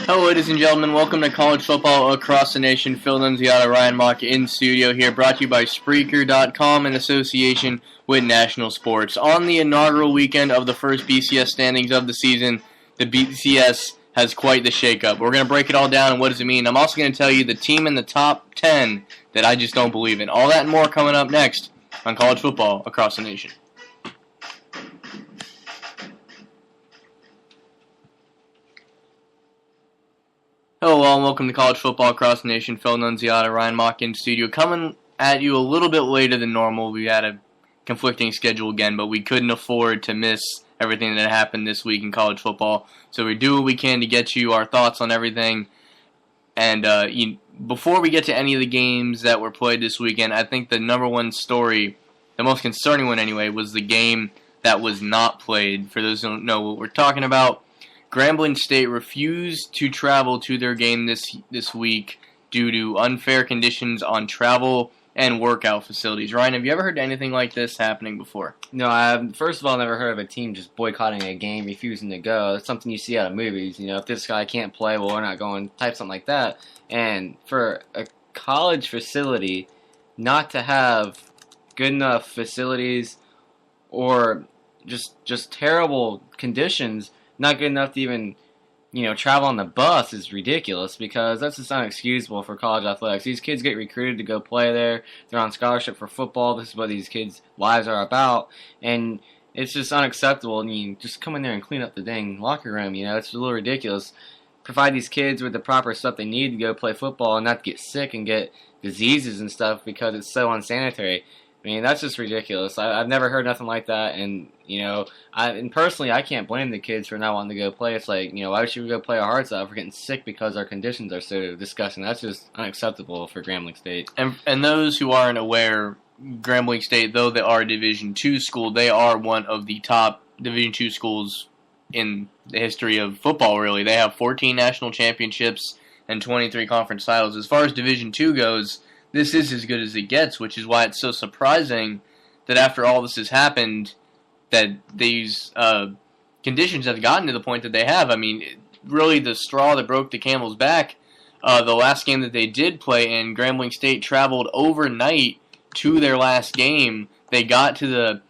Hello, ladies and gentlemen. Welcome to College Football Across the Nation. Phil Nunziata, Ryan Mock in studio here, brought to you by Spreaker.com in association with National Sports. On the inaugural weekend of the first BCS standings of the season, the BCS has quite the shakeup. We're going to break it all down and what does it mean. I'm also going to tell you the team in the top 10 that I just don't believe in. All that and more coming up next on College Football Across the Nation. Hello, all, and welcome to College Football Across the Nation. Phil Nunziata, Ryan Mock in studio. Coming at you a little bit later than normal. We had a conflicting schedule again, but we couldn't afford to miss everything that happened this week in college football. So we do what we can to get you our thoughts on everything. And before we get to any of the games that were played this weekend, I think the number one story, the most concerning one anyway, was the game that was not played. For those who don't know what we're talking about, Grambling State refused to travel to their game this week due to unfair conditions on travel and workout facilities. Ryan, have you ever heard anything like this happening before? No, I've first of all never heard of a team just boycotting a game, refusing to go. It's something you see out of movies. You know, if this guy can't play, well, we're not going, type something like that. And for a college facility not to have good enough facilities or just terrible conditions, not good enough to even, travel on the bus is ridiculous because that's just unexcusable for college athletics. These kids get recruited to go play there. They're on scholarship for football. This is what these kids' lives are about. And it's just unacceptable. I mean, just come in there and clean up the dang locker room. It's a little ridiculous. Provide these kids with the proper stuff they need to go play football and not get sick and get diseases and stuff because it's so unsanitary. I mean, that's just ridiculous. I've never heard nothing like that, and personally, I can't blame the kids for not wanting to go play. It's like, why should we go play our hearts out if we're getting sick because our conditions are so disgusting? That's just unacceptable for Grambling State. And those who aren't aware, Grambling State, though they are a Division II school, they are one of the top Division II schools in the history of football, really. They have 14 national championships and 23 conference titles. As far as Division II goes, this is as good as it gets, which is why it's so surprising that after all this has happened, that these conditions have gotten to the point that they have. I mean, really the straw that broke the camel's back, the last game that they did play in, Grambling State traveled overnight to their last game. They got to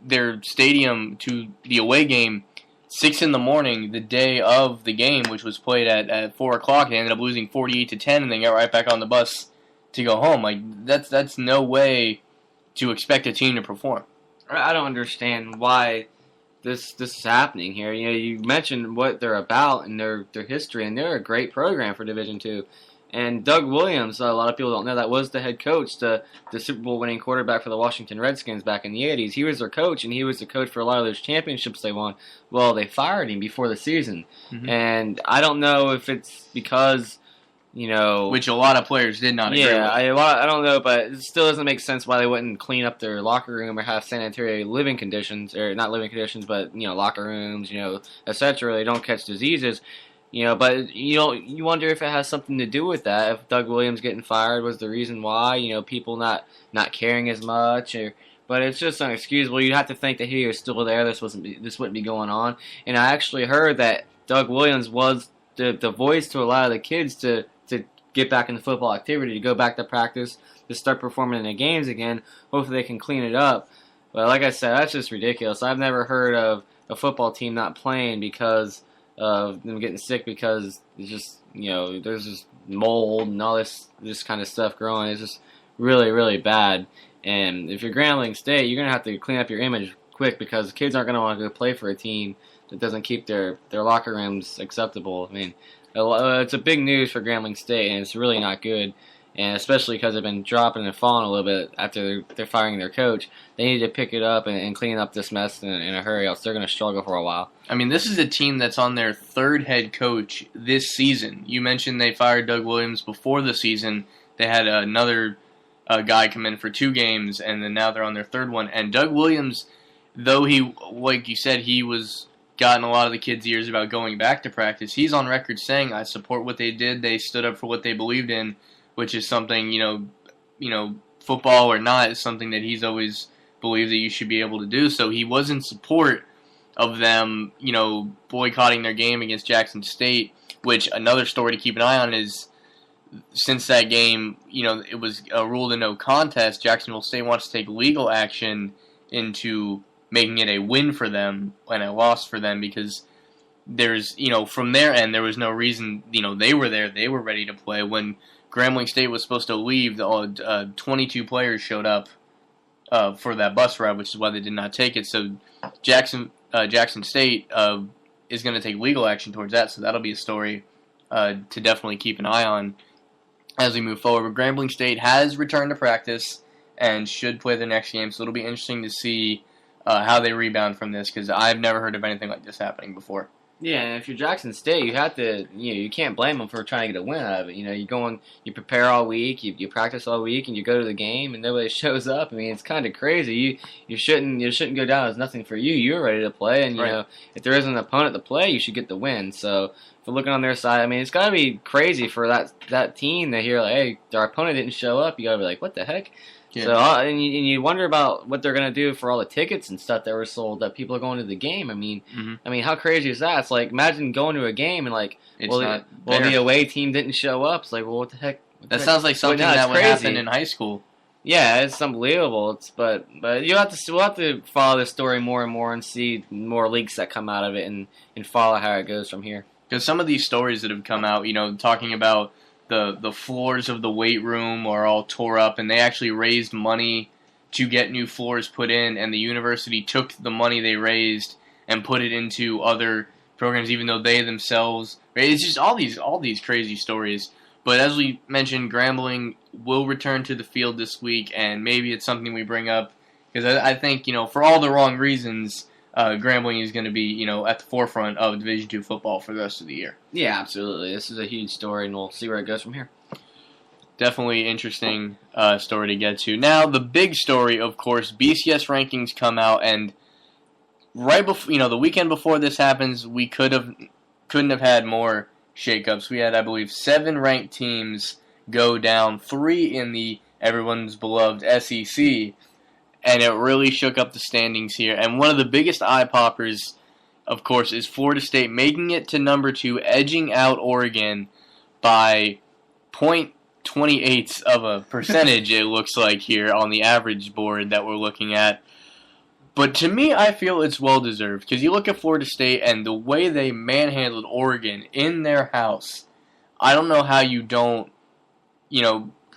their stadium, to the away game, 6 in the morning, the day of the game, which was played at 4 o'clock. They ended up losing 48-10, and they got right back on the bus to go home. Like, that's no way to expect a team to perform. I don't understand why this is happening here. You mentioned what they're about and their history, and they're a great program for Division II. And Doug Williams, a lot of people don't know, that was the head coach, the Super Bowl winning quarterback for the Washington Redskins back in the 80s. He was their coach, and he was the coach for a lot of those championships they won. Well, they fired him before the season. Mm-hmm. And I don't know if it's because, which a lot of players did not agree with. Yeah, I don't know, but it still doesn't make sense why they wouldn't clean up their locker room or have sanitary living conditions, or not living conditions, but, locker rooms, etc. They don't catch diseases. But you wonder if it has something to do with that. If Doug Williams getting fired was the reason why, people not caring as much, but it's just unexcusable. You'd have to think that he was still there. This wouldn't be going on. And I actually heard that Doug Williams was the voice to a lot of the kids to get back into football activity, to go back to practice, to start performing in the games again. Hopefully they can clean it up. But like I said, that's just ridiculous. I've never heard of a football team not playing because of them getting sick because it's just, there's just mold and all this kind of stuff growing. It's just really, really bad. And if you're Grambling State, you're going to have to clean up your image quick because kids aren't going to want to go play for a team that doesn't keep their locker rooms acceptable. I mean, it's a big news for Grambling State, and it's really not good. And especially because they've been dropping and falling a little bit after they're firing their coach. They need to pick it up and clean up this mess in a hurry, else they're going to struggle for a while. I mean, this is a team that's on their third head coach this season. You mentioned they fired Doug Williams before the season. They had another guy come in for 2 games, and then now they're on their third one. And Doug Williams, though he, like you said, he was gotten a lot of the kids' ears about going back to practice, he's on record saying, I support what they did. They stood up for what they believed in, which is something, football or not, is something that he's always believed that you should be able to do. So he was in support of them, boycotting their game against Jackson State. Which another story to keep an eye on is, since that game, it was ruled a no contest, Jacksonville State wants to take legal action into making it a win for them and a loss for them, because there's, from their end, there was no reason, they were there, they were ready to play. When Grambling State was supposed to leave, 22 players showed up for that bus ride, which is why they did not take it. So Jackson State is going to take legal action towards that, so that'll be a story to definitely keep an eye on as we move forward. But Grambling State has returned to practice and should play the next game, so it'll be interesting to see how they rebound from this, because I've never heard of anything like this happening before. Yeah, and if you're Jackson State, you have to, you can't blame them for trying to get a win out of it. You prepare all week, you practice all week, and you go to the game, and nobody shows up. I mean, it's kind of crazy. You shouldn't go down as nothing for you. You're ready to play, and right. If there isn't an opponent to play, you should get the win. So if you're looking on their side, I mean, it's got to be crazy for that team to hear, like, hey, our opponent didn't show up. You got to be like, what the heck? Yeah. So and you wonder about what they're gonna do for all the tickets and stuff that were sold, that people are going to the game. I mean, how crazy is that? It's like, imagine going to a game and like, the away team didn't show up. It's like, well, what the heck? Sounds like something that would happen in high school. Yeah, it's unbelievable. But we'll have to follow this story more and more and see more leaks that come out of it and follow how it goes from here. Because some of these stories that have come out, talking about the floors of the weight room are all tore up, and they actually raised money to get new floors put in, and the university took the money they raised and put it into other programs, even though they themselves. It's just all these crazy stories. But as we mentioned, Grambling will return to the field this week, and maybe it's something we bring up, because I think, for all the wrong reasons, Grambling is going to be, at the forefront of Division II football for the rest of the year. Yeah, absolutely. This is a huge story, and we'll see where it goes from here. Definitely interesting story to get to. Now, the big story, of course, BCS rankings come out, and right before, the weekend before this happens, we couldn't have had more shakeups. We had, I believe, 7 ranked teams go down, 3 in the everyone's beloved SEC. And it really shook up the standings here. And one of the biggest eye-poppers, of course, is Florida State making it to number 2, edging out Oregon by 0.28 of a percentage, it looks like, here on the average board that we're looking at. But to me, I feel it's well-deserved, because you look at Florida State and the way they manhandled Oregon in their house. I don't know how you don't,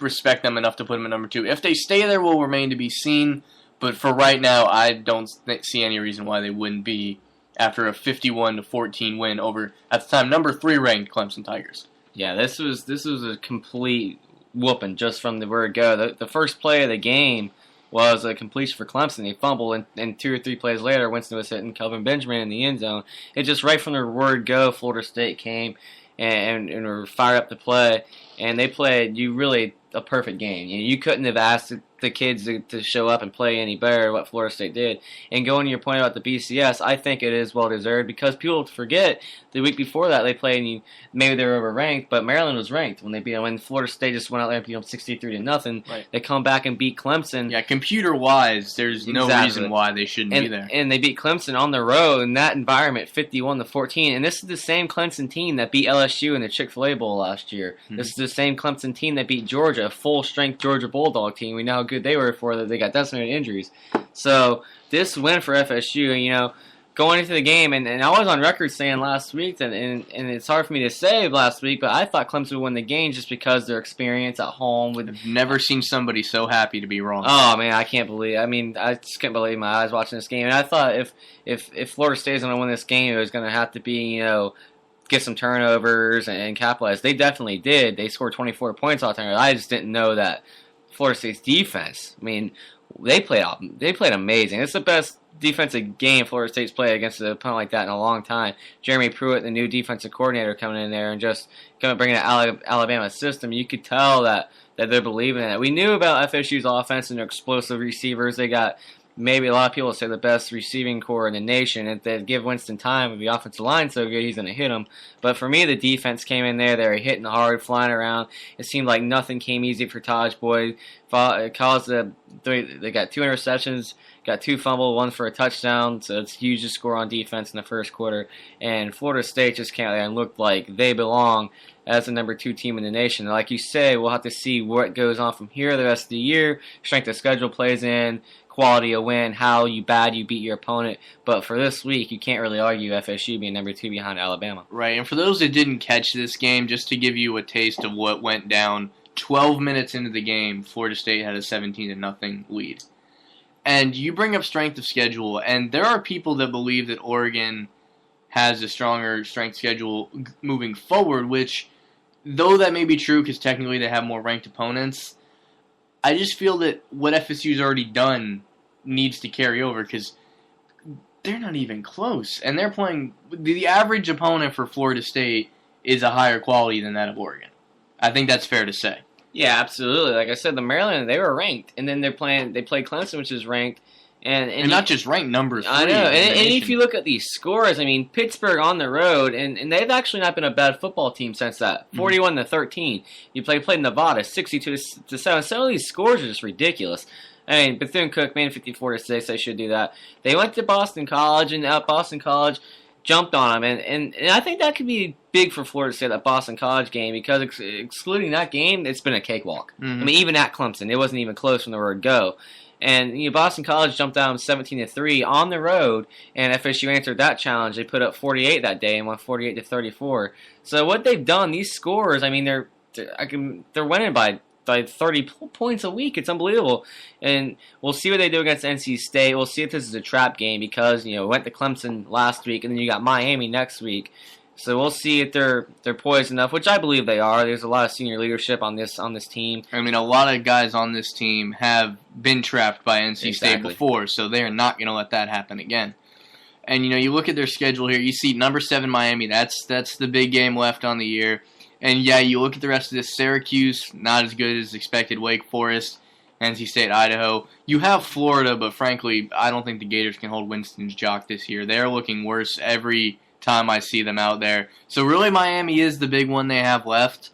respect them enough to put them at number 2. If they stay there, will remain to be seen. But for right now, I don't see any reason why they wouldn't be after a 51-14 win over, at the time, number 3 ranked Clemson Tigers. Yeah, this was a complete whooping just from the word go. The first play of the game was a completion for Clemson. They fumbled, and 2 or 3 plays later, Winston was hitting Kelvin Benjamin in the end zone. It just right from the word go, Florida State came and were fired up to play, and they played a perfect game. You couldn't have asked the kids to show up and play any better what Florida State did. And going to your point about the BCS, I think it is well-deserved, because people forget the week before that they played, and maybe they were overranked, but Maryland was ranked when they beat them. When Florida State just went out there and beat them 63-0, right. They come back and beat Clemson. Yeah, computer-wise, there's no reason why they shouldn't be there. And they beat Clemson on the road in that environment, 51-14. And this is the same Clemson team that beat LSU in the Chick-fil-A Bowl last year. Mm-hmm. This is the same Clemson team that beat Georgia, a full-strength Georgia Bulldog team. We know how good they were before that they got decimated injuries. So this win for FSU, going into the game, and I was on record saying last week that, and it's hard for me to say last week, but I thought Clemson would win the game just because their experience at home. I've never seen somebody so happy to be wrong. Oh man, I just couldn't believe my eyes watching this game. And I thought if Florida State is going to win this game, it was going to have to be get some turnovers and capitalize. They definitely did. They scored 24 points all the time. I just didn't know that Florida State's defense. I mean, they played amazing. It's the best defensive game Florida State's played against an opponent like that in a long time. Jeremy Pruitt, the new defensive coordinator, coming in there and just kind of bringing an Alabama system. You could tell that they're believing in it. We knew about FSU's offense and their explosive receivers. They got maybe a lot of people say the best receiving core in the nation. If they give Winston time, with the offensive line so good, he's going to hit him. But for me, the defense came in there. They were hitting hard, flying around. It seemed like nothing came easy for Taj Boyd. They got 2 interceptions, got 2 fumbles, 1 for a touchdown. So it's huge to score on defense in the first quarter. And Florida State just came out and looked like they belong as the number 2 team in the nation. Like you say, we'll have to see what goes on from here the rest of the year. Strength of schedule plays in. Quality of win, how bad you beat your opponent. But for this week, you can't really argue FSU being number 2 behind Alabama. Right, and for those that didn't catch this game, just to give you a taste of what went down, 12 minutes into the game, Florida State had a 17-0 lead. And you bring up strength of schedule, and there are people that believe that Oregon has a stronger strength schedule moving forward, which, though that may be true because technically they have more ranked opponents, I just feel that what FSU's already done needs to carry over because they're not even close. And they're playing – the average opponent for Florida State is a higher quality than that of Oregon. I think that's fair to say. Yeah, absolutely. Like I said, the Maryland, they were ranked. And then they played Clemson, which is ranked. And not just ranked, number 3. I know. And if you look at these scores, I mean, Pittsburgh on the road, and they've actually not been a bad football team since that. 41-13. You played Nevada 62-7. Some of these scores are just ridiculous. I mean, Bethune-Cookman 54-6. They should do that. They went to Boston College, and Boston College jumped on them. And I think that could be big for Florida State, that Boston College game, because excluding that game, it's been a cakewalk. I mean, even at Clemson, it wasn't even close from the word go. And Boston College jumped down 17-3 on the road, and FSU answered that challenge. They put up 48 that day and won 48-34. So what they've done, these scores, I mean, they're winning by 30 points a week. It's unbelievable. And we'll see what they do against NC State. We'll see if this is a trap game because we went to Clemson last week, and then you got Miami next week. So we'll see if they're poised enough, which I believe they are. There's a lot of senior leadership on this team. I mean, a lot of guys on this team have been trapped by NC State before, so they are not going to let that happen again. And you look at their schedule here. You see number 7 Miami. That's the big game left on the year. And yeah, you look at the rest of this. Syracuse, not as good as expected. Wake Forest, NC State, Idaho. You have Florida, but frankly, I don't think the Gators can hold Winston's jock this year. They're looking worse every time I see them out there. So really, Miami is the big one they have left.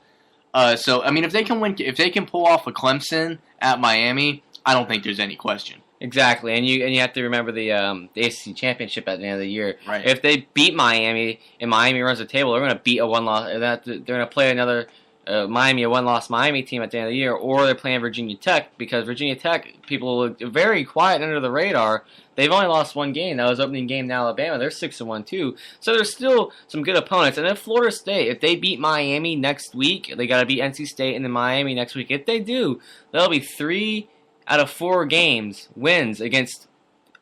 So I mean, if they can pull off a Clemson at Miami, I don't think there's any question. Exactly, and you have to remember the ACC championship at the end of the year. Right. If they beat Miami and Miami runs the table, they're going to beat a one-loss. They're going to play another Miami, a one-loss Miami team at the end of the year, or they're playing Virginia Tech because Virginia Tech people look very quiet under the radar. They've only lost 1 game. That was opening game in Alabama. They're 6-1 too. So there's still some good opponents. And then Florida State, if they beat Miami next week, they got to beat NC State and then Miami next week. If they do, that'll be 3 out of 4 games wins against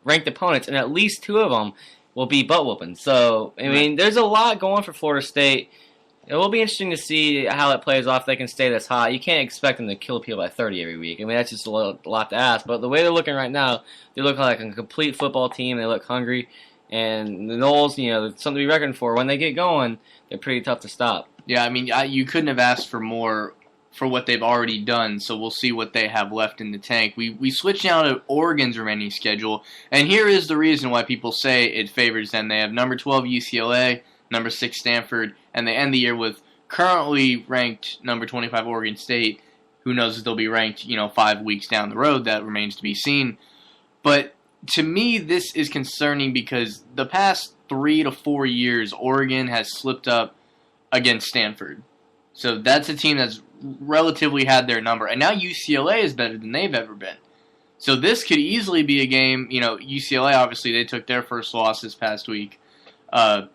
ranked opponents, and at least 2 of them will be butt whooping. So I mean, there's a lot going for Florida State. It will be interesting to see how it plays off. If they can stay this hot. You can't expect them to kill people by 30 every week. I mean, that's just a lot to ask. But the way they're looking right now, they look like a complete football team. They look hungry. And the Noles, something to be reckoned for. When they get going, they're pretty tough to stop. Yeah, I mean, you couldn't have asked for more for what they've already done, so we'll see what they have left in the tank. We switch now to Oregon's remaining schedule, and here is the reason why people say it favors them. They have number 12 UCLA, number 6 Stanford, and they end the year with currently ranked number 25 Oregon State. Who knows if they'll be ranked, 5 weeks down the road. That remains to be seen. But to me, this is concerning because the past 3 to 4 years, Oregon has slipped up against Stanford. So that's a team that's relatively had their number. And now UCLA is better than they've ever been. So this could easily be a game, UCLA, obviously, they took their first loss this past week. But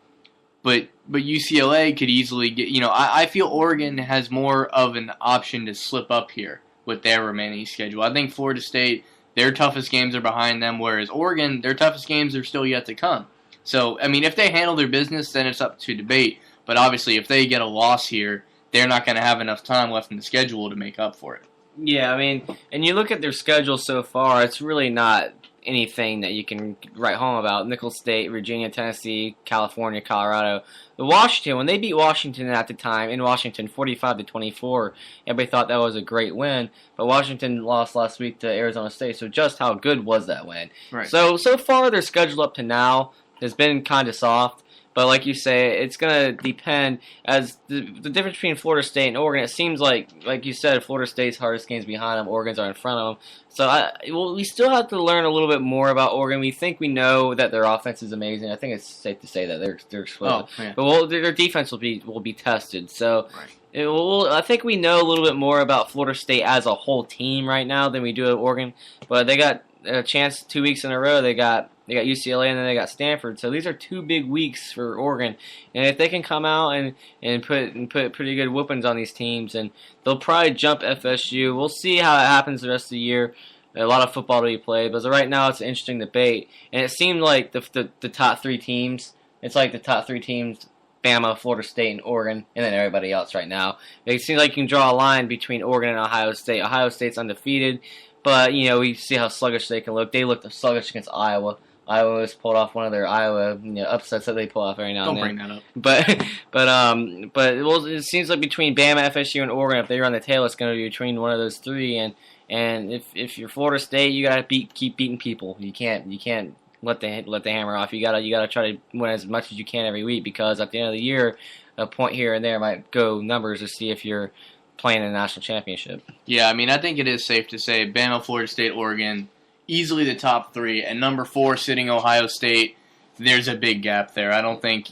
UCLA could easily get, I feel Oregon has more of an option to slip up here with their remaining schedule. I think Florida State, their toughest games are behind them, whereas Oregon, their toughest games are still yet to come. So, I mean, if they handle their business, then it's up to debate. But obviously, if they get a loss here, they're not going to have enough time left in the schedule to make up for it. Yeah, I mean, and you look at their schedule so far, it's really not anything that you can write home about. Nicholls State, Virginia, Tennessee, California, Colorado. The Washington, when they beat Washington at the time in Washington 45-24, everybody thought that was a great win, but Washington lost last week to Arizona State, so just how good was that win? Right. So far their schedule up to now has been kind of soft. But like you say, it's going to depend. As the difference between Florida State and Oregon, it seems like you said, Florida State's hardest game's behind them, Oregon's are in front of them. So we still have to learn a little bit more about Oregon. We think we know that their offense is amazing. I think it's safe to say that they're explosive. Oh, yeah. But their defense will be tested. So I think we know a little bit more about Florida State as a whole team right now than we do of Oregon. But they got a chance 2 weeks in a row. They got UCLA and then they got Stanford. So these are 2 big weeks for Oregon. And if they can come out and put pretty good whoopings on these teams, and they'll probably jump FSU. We'll see how it happens the rest of the year. A lot of football to be played, but right now it's an interesting debate. And it seemed like the top 3 teams. It's like the top 3 teams: Bama, Florida State, and Oregon, and then everybody else right now. It seems like you can draw a line between Oregon and Ohio State. Ohio State's undefeated, but we see how sluggish they can look. They looked sluggish against Iowa. Iowa has pulled off one of their upsets that they pull off every now and then. Don't bring that up. But it seems like between Bama, FSU, and Oregon, if they run the tail, it's going to be between one of those 3. And if you're Florida State, you got to keep beating people. You can't let the hammer off. You gotta try to win as much as you can every week, because at the end of the year, a point here and there might go numbers to see if you're playing in a national championship. Yeah, I mean, I think it is safe to say Bama, Florida State, Oregon, easily the top 3, and number 4 sitting Ohio State. There's a big gap there. I don't think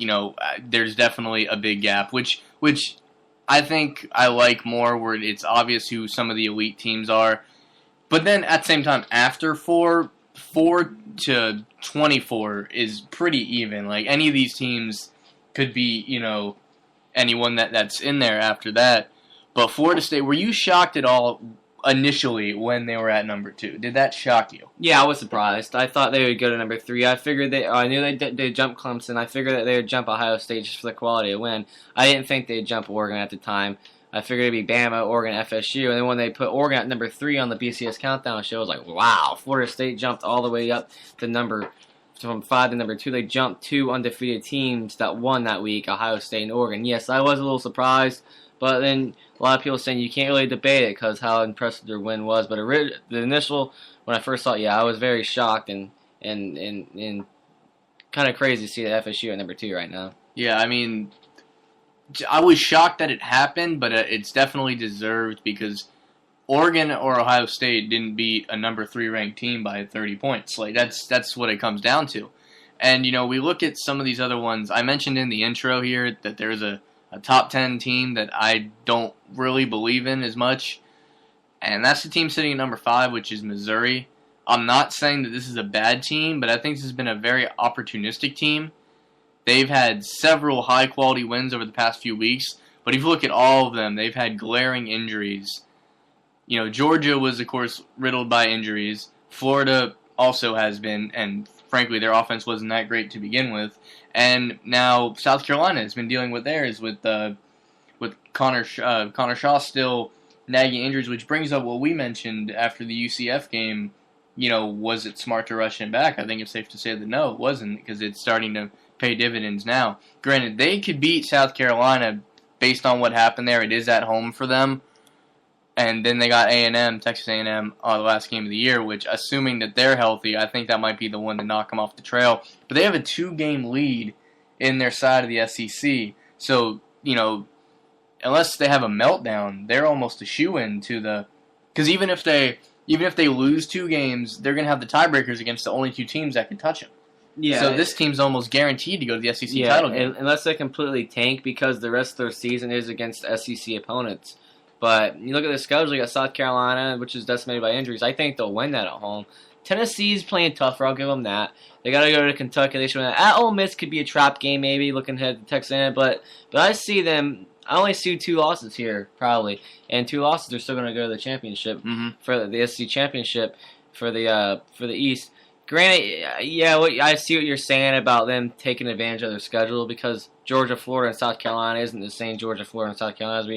there's definitely a big gap, which I think I like more, where it's obvious who some of the elite teams are. But then at the same time, after 4 to 24 is pretty even. Like, any of these teams could be, anyone that's in there after that. But Florida State, were you shocked at all initially when they were at number 2? Did that shock you? Yeah, I was surprised. I thought they would go to number 3. I knew they'd jump Clemson. I figured that they would jump Ohio State just for the quality of win. I didn't think they'd jump Oregon at the time. I figured it'd be Bama, Oregon, FSU, and then when they put Oregon at number 3 on the BCS countdown show, I was like, wow, Florida State jumped all the way up to from 5 to number 2. They jumped 2 undefeated teams that won that week, Ohio State and Oregon. Yes, I was a little surprised, but then a lot of people saying you can't really debate it because how impressive their win was. But the initial, when I first saw it, I was very shocked and kind of crazy to see the FSU at number 2 right now. Yeah, I mean, I was shocked that it happened, but it's definitely deserved, because Oregon or Ohio State didn't beat a number 3 ranked team by 30 points. Like, that's what it comes down to. And, we look at some of these other ones. I mentioned in the intro here that there's a top 10 team that I don't really believe in as much, and that's the team sitting at number 5, which is Missouri. I'm not saying that this is a bad team, but I think this has been a very opportunistic team. They've had several high-quality wins over the past few weeks, but if you look at all of them, they've had glaring injuries. Georgia was, of course, riddled by injuries. Florida also has been, and frankly, their offense wasn't that great to begin with. And now South Carolina has been dealing with theirs with Connor Shaw still nagging injuries, which brings up what we mentioned after the UCF game. Was it smart to rush him back? I think it's safe to say that no, it wasn't, because it's starting to pay dividends now. Granted, they could beat South Carolina based on what happened there. It is at home for them. And then they got A&M, Texas A&M, the last game of the year, which, assuming that they're healthy, I think that might be the one to knock them off the trail. But they have a 2-game lead in their side of the SEC. So, unless they have a meltdown, they're almost a shoo-in to the... Because even if they lose 2 games, they're going to have the tiebreakers against the only 2 teams that can touch them. Yeah. So this team's almost guaranteed to go to the SEC title game. Unless they completely tank, because the rest of their season is against SEC opponents. But you look at the schedule, you got South Carolina, which is decimated by injuries. I think they'll win that at home. Tennessee's playing tougher, I'll give them that. They got to go to Kentucky. They should win that. At Ole Miss could be a trap game, maybe, looking ahead to Texas A&M. But I see them. I only see 2 losses here, probably, and 2 losses. They're still going to go to the championship for the SEC championship for the East. Granted, I see what you're saying about them taking advantage of their schedule, because Georgia, Florida, and South Carolina isn't the same Georgia, Florida, and South Carolina as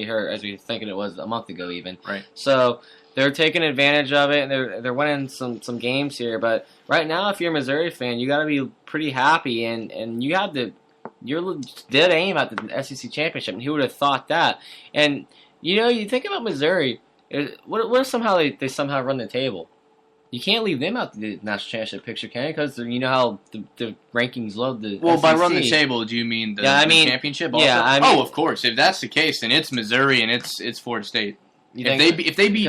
we were thinking it was a month ago, even. Right. So they're taking advantage of it, and they're winning some games here. But right now, if you're a Missouri fan, you got to be pretty happy, and you're dead aim at the SEC championship. And who would have thought that? And you think about Missouri. What if somehow they somehow run the table? You can't leave them out the national championship picture, can you? Because you know how the rankings love the Well, SEC. by run the table, do you mean the championship also? Yeah, of course. If that's the case, then it's Missouri and it's Florida State. If they beat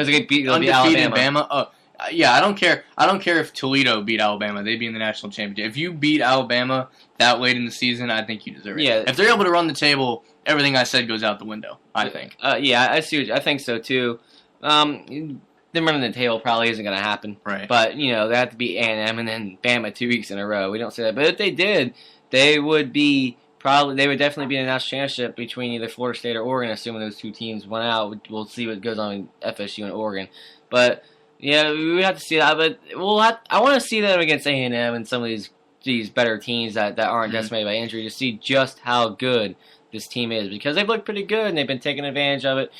undefeated Bama, yeah, I don't care. I don't care if Toledo beat Alabama. They'd be in the national championship. If you beat Alabama that late in the season, I think you deserve it. Yeah. If they're able to run the table, everything I said goes out the window, I think. Yeah, I see. I think so too. Them running the table probably isn't going to happen. Right. But, they have to beat A&M and then Bama 2 weeks in a row. We don't say that. But if they did, they would definitely be in a national championship between either Florida State or Oregon, assuming those two teams went out. We'll see what goes on in FSU and Oregon. But, yeah, we would have to see that. But I want to see them against A&M and some of these better teams that aren't decimated by injury to see just how good this team is. Because they've looked pretty good and they've been taking advantage of it.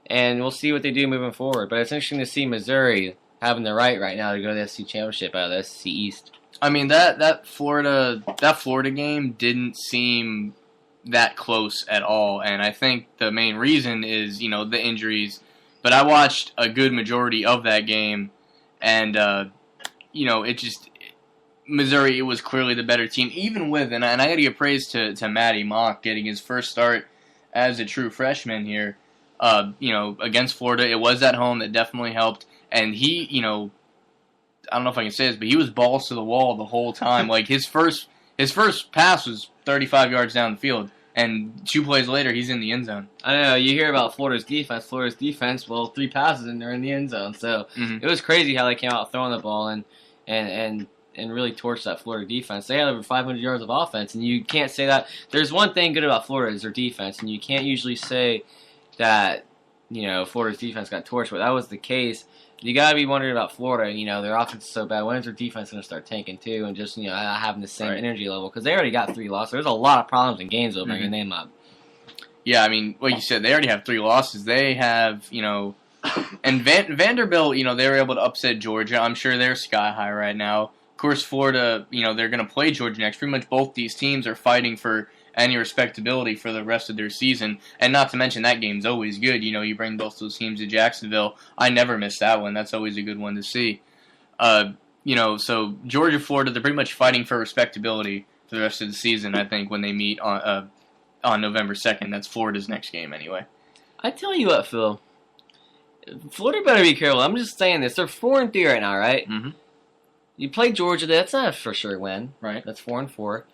And we'll see what they do moving forward. But it's interesting to see Missouri having the right now to go to the SEC championship out of the SEC East. I mean, that Florida game didn't seem that close at all, and I think the main reason is the injuries. But I watched a good majority of that game, and Missouri was clearly the better team, even with and I got to give praise to Matty Mock getting his first start as a true freshman here. Against Florida, it was at home that definitely helped. And he, I don't know if I can say this, but he was balls to the wall the whole time. Like his first pass was 35 yards down the field, and 2 plays later, he's in the end zone. I know you hear about Florida's defense. Well, 3 passes and they're in the end zone. So It was crazy how they came out throwing the ball and really torched that Florida defense. They had over 500 yards of offense, and you can't say that. There's one thing good about Florida is their defense, and you can't usually say that Florida's defense got torched, but that was the case. You gotta be wondering about Florida. Their offense is so bad. When is their defense gonna start tanking too, and just having the same energy level? Because they already got 3 losses. There's a lot of problems in Gainesville. Bring your name up. Yeah, I mean, like you said, they already have 3 losses. They have and Vanderbilt. They were able to upset Georgia. I'm sure they're sky high right now. Of course, Florida. They're gonna play Georgia next. Pretty much both these teams are fighting for any respectability for the rest of their season. And not to mention that game's always good. You bring both those teams to Jacksonville. I never miss that one. That's always a good one to see. So Georgia, Florida, they're pretty much fighting for respectability for the rest of the season, I think, when they meet on November 2nd. That's Florida's next game anyway. I tell you what, Phil. Florida better be careful. I'm just saying this. They're 4-3 right now, right? Mm-hmm. You play Georgia, that's not a for sure win. Right. That's 4-4.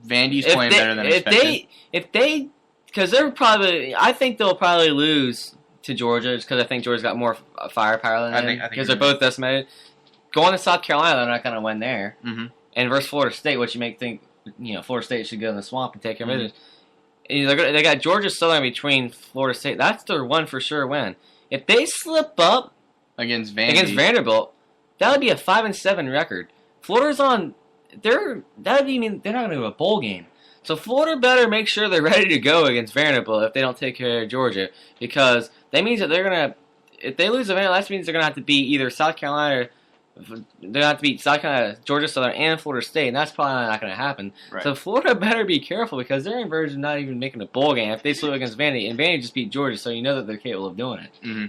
Vandy's playing better than expected. Because I think they'll probably lose to Georgia, just because I think Georgia's got more firepower than them. Because they're both decimated. Going to South Carolina, they're not going to win there. Mm-hmm. And versus Florida State, which you may think, Florida State should go in the swamp and take care of business. They got Georgia Southern between Florida State. That's their one for sure win. If they slip up against Vanderbilt, that would be a 5-7 record. Florida's on. That would mean they're not going to go to a bowl game. So Florida better make sure they're ready to go against Vanderbilt if they don't take care of Georgia, because that means that they're going to. If they lose to Vanderbilt, that means they're going to have to beat either South Carolina. They're going to have to beat South Carolina, Georgia Southern, and Florida State, and that's probably not going to happen. Right. So Florida better be careful, because they're in version of not even making a bowl game if they slip against Vandy, and Vandy just beat Georgia, so you know that they're capable of doing it. Mm-hmm.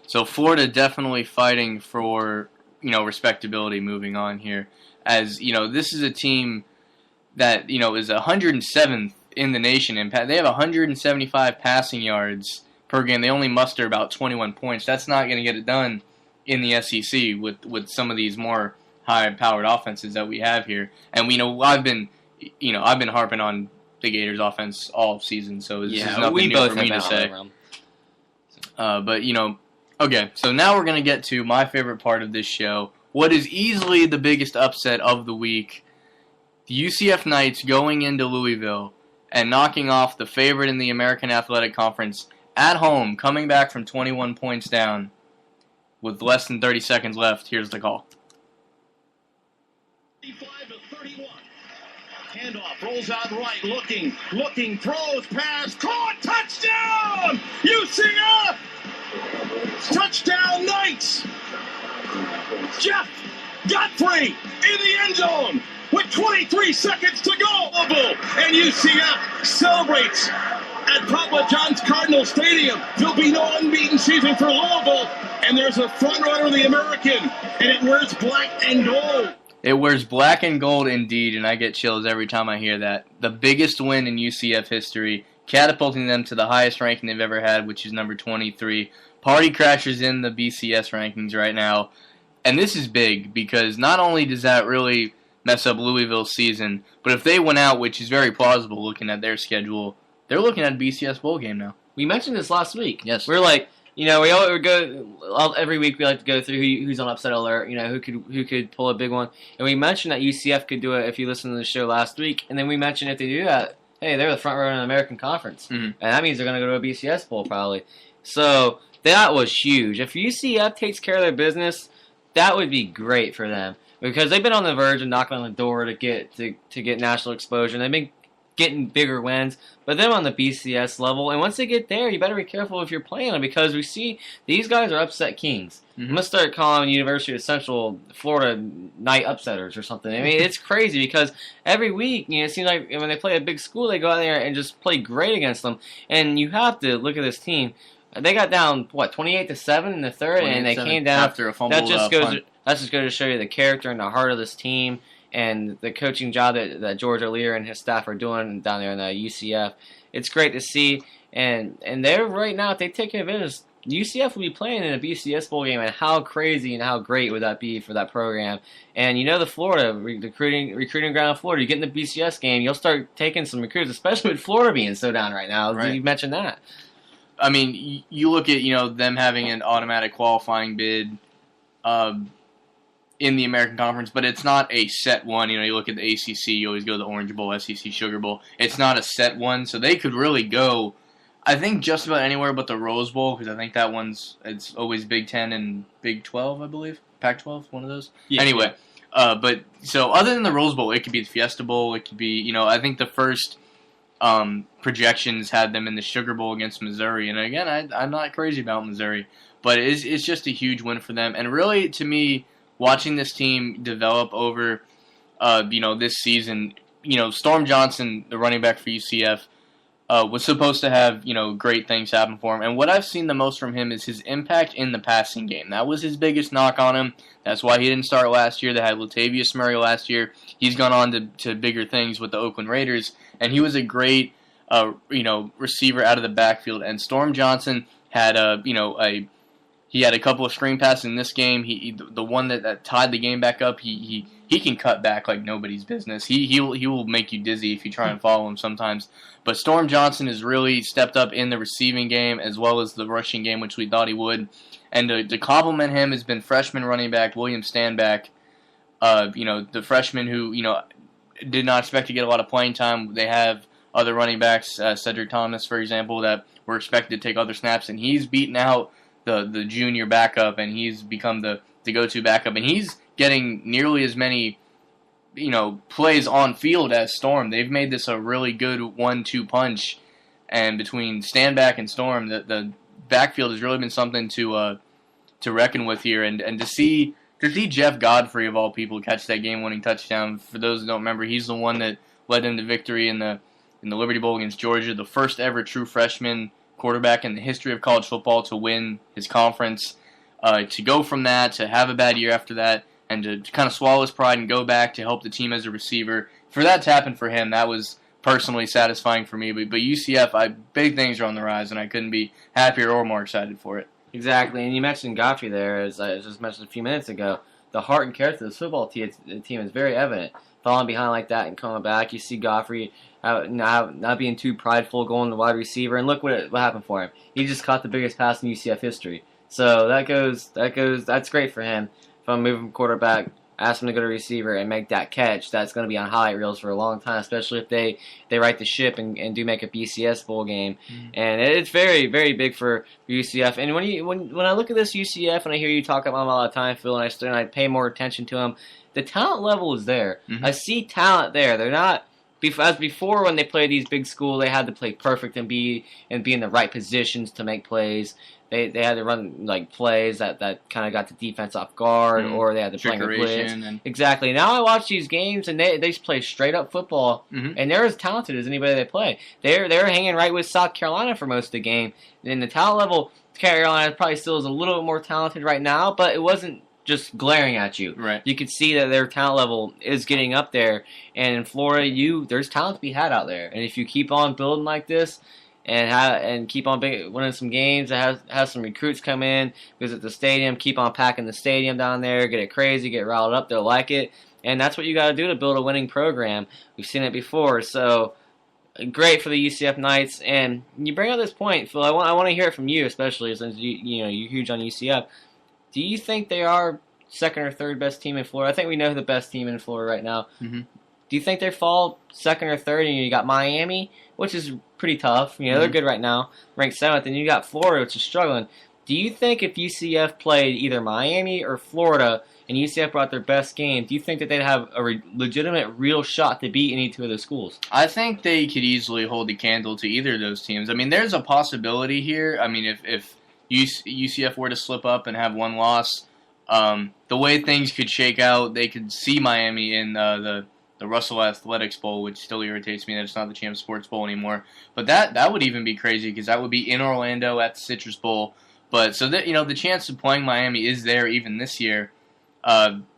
So Florida definitely fighting for respectability moving on here. As this is a team that is 107th in the nation in they have 175 passing yards per game. They only muster about 21 points. That's not going to get it done in the SEC with some of these more high-powered offenses that we have here. And I've been harping on the Gators offense all season, so this is nothing new for me to say. But okay, so now we're going to get to my favorite part of this show. What is easily the biggest upset of the week? The UCF Knights going into Louisville and knocking off the favorite in the American Athletic Conference at home, coming back from 21 points down with less than 30 seconds left. Here's the call. 35-31. Handoff, rolls out right, looking, throws, pass, caught, touchdown! UCF! Touchdown Knights! Jeff Godfrey in the end zone with 23 seconds to go. And UCF celebrates at Papa John's Cardinal Stadium. There'll be no unbeaten season for Louisville. And there's a front runner of the American, and it wears black and gold. It wears black and gold indeed, and I get chills every time I hear that. The biggest win in UCF history, catapulting them to the highest ranking they've ever had, which is number 23. Party Crashers in the BCS rankings right now. And this is big because not only does that really mess up Louisville's season, but if they went out, which is very plausible looking at their schedule, they're looking at a BCS bowl game now. We mentioned this last week. Yes. We're like, we go every week. We like to go through who's on upset alert. Who could pull a big one. And we mentioned that UCF could do it if you listened to the show last week. And then we mentioned if they do that, hey, they're the front runner in the American Conference, and that means they're going to go to a BCS bowl probably. So that was huge. If UCF takes care of their business, that would be great for them because they've been on the verge of knocking on the door to get national exposure. And they've been getting bigger wins, but they're on the BCS level. And once they get there, you better be careful if you're playing them because we see these guys are upset kings. I'm going to start calling University of Central Florida night upsetters or something. I mean, it's crazy because every week, it seems like when they play a big school, they go out there and just play great against them. And you have to look at this team. They got down, 28-7 in the third, and they came down after a fumble. That just goes to show you the character and the heart of this team and the coaching job that George O'Leary and his staff are doing down there in the UCF. It's great to see. And they're right now, if they take advantage, UCF will be playing in a BCS bowl game, and how crazy and how great would that be for that program? And the Florida recruiting ground of Florida, you get in the BCS game, you'll start taking some recruits, especially with Florida being so down right now. Right. You mentioned that. I mean, you look at them having an automatic qualifying bid in the American Conference, but it's not a set one. You look at the ACC, you always go to the Orange Bowl, SEC Sugar Bowl. It's not a set one, so they could really go, I think, just about anywhere but the Rose Bowl, because I think that it's always Big 10 and Big 12, I believe. Pac-12, one of those. Yeah. Anyway, but so other than the Rose Bowl, it could be the Fiesta Bowl, it could be, I think the first projections had them in the Sugar Bowl against Missouri, and again, I'm not crazy about Missouri, but it's just a huge win for them, and really, to me, watching this team develop over, this season, Storm Johnson, the running back for UCF, was supposed to have, great things happen for him. And what I've seen the most from him is his impact in the passing game. That was his biggest knock on him. That's why he didn't start last year. They had Latavius Murray last year. He's gone on to bigger things with the Oakland Raiders. And he was a great, receiver out of the backfield. And Storm Johnson had he had a couple of screen passes in this game. The one that tied the game back up, he can cut back like nobody's business. He will make you dizzy if you try and follow him sometimes. But Storm Johnson has really stepped up in the receiving game as well as the rushing game, which we thought he would. And to compliment him has been freshman running back William Stanback. The freshman who did not expect to get a lot of playing time. They have other running backs, Cedric Thomas, for example, that were expected to take other snaps, and he's beaten out the junior backup, and he's become the go-to backup, and he's getting nearly as many plays on field as Storm. They've made this a really good 1-2 punch, and between Stanback and Storm, the backfield has really been something to reckon with here, and to see Jeff Godfrey of all people catch that game-winning touchdown. For those who don't remember, he's the one that led them to victory in the Liberty Bowl against Georgia, the first ever true freshman quarterback in the history of college football to win his conference. To go from that, to have a bad year after that, and to kind of swallow his pride and go back to help the team as a receiver. For that to happen for him, that was personally satisfying for me. But UCF, big things are on the rise, and I couldn't be happier or more excited for it. Exactly, and you mentioned Godfrey there, as I just mentioned a few minutes ago. The heart and character of this football team is very evident. Falling behind like that and coming back, you see Godfrey not being too prideful, going to wide receiver, and look what happened for him. He just caught the biggest pass in UCF history. So that's great for him. If I'm moving from quarterback, ask him to go to receiver and make that catch, that's going to be on highlight reels for a long time, especially if they right the ship and do make a BCS bowl game. And it's very, very big for UCF. And when I look at this UCF and I hear you talk about them all the time, Phil, and I pay more attention to them, the talent level is there. I see talent there. They're not, as before when they play these big schools, they had to play perfect and be in the right positions to make plays. they had to run like plays that kind of got the defense off guard, or they had to play a blitz. Exactly. Now I watch these games and they play straight up football, and they're as talented as anybody they play. They're hanging right with South Carolina for most of the game. And the talent level, Carolina probably still is a little bit more talented right now, but it wasn't just glaring at you. Right. You could see that their talent level is getting up there. And in Florida, there's talent to be had out there. And if you keep on building like this and keep on winning some games, have some recruits come in, visit the stadium, keep on packing the stadium down there, get it crazy, get riled up, they'll like it. And that's what you got to do to build a winning program. We've seen it before. So great for the UCF Knights. And you bring up this point, Phil. I want to hear it from you, especially since you're huge on UCF. Do you think they are second or third best team in Florida? I think we know the best team in Florida right now. Do you think they fall second or third? And you got Miami, which is pretty tough. They're good right now, ranked 7th. And you got Florida, which is struggling. Do you think if UCF played either Miami or Florida and UCF brought their best game, do you think that they'd have a legitimate, real shot to beat any two of those schools? I think they could easily hold a candle to either of those teams. I mean, there's a possibility here. I mean, if UCF were to slip up and have one loss, the way things could shake out, they could see Miami in the Russell Athletics Bowl, which still irritates me that it's not the Champs Sports Bowl anymore. But that would even be crazy because that would be in Orlando at the Citrus Bowl. But so that the chance of playing Miami is there even this year.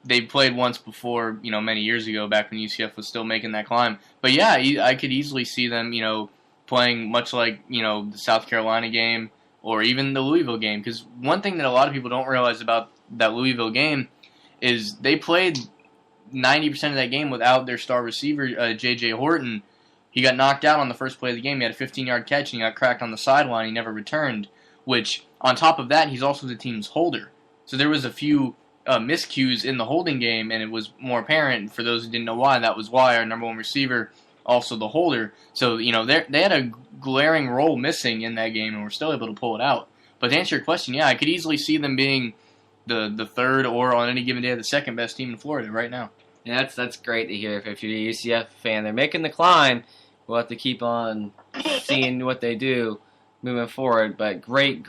They played once before, many years ago, back when UCF was still making that climb. But yeah, I could easily see them, playing much like the South Carolina game, or even the Louisville game. Because one thing that a lot of people don't realize about that Louisville game is they played 90% of that game without their star receiver, J.J. Horton. He got knocked out on the first play of the game. He had a 15-yard catch, and he got cracked on the sideline. He never returned, which, on top of that, he's also the team's holder. So there was a few miscues in the holding game, and it was more apparent for those who didn't know why. That was why our number one receiver, also the holder. So, they had a glaring role missing in that game, and were still able to pull it out. But to answer your question, yeah, I could easily see them being the third or on any given day the second best team in Florida right now. Yeah, that's great to hear. If you're a UCF fan, they're making the climb. We'll have to keep on seeing what they do moving forward. But great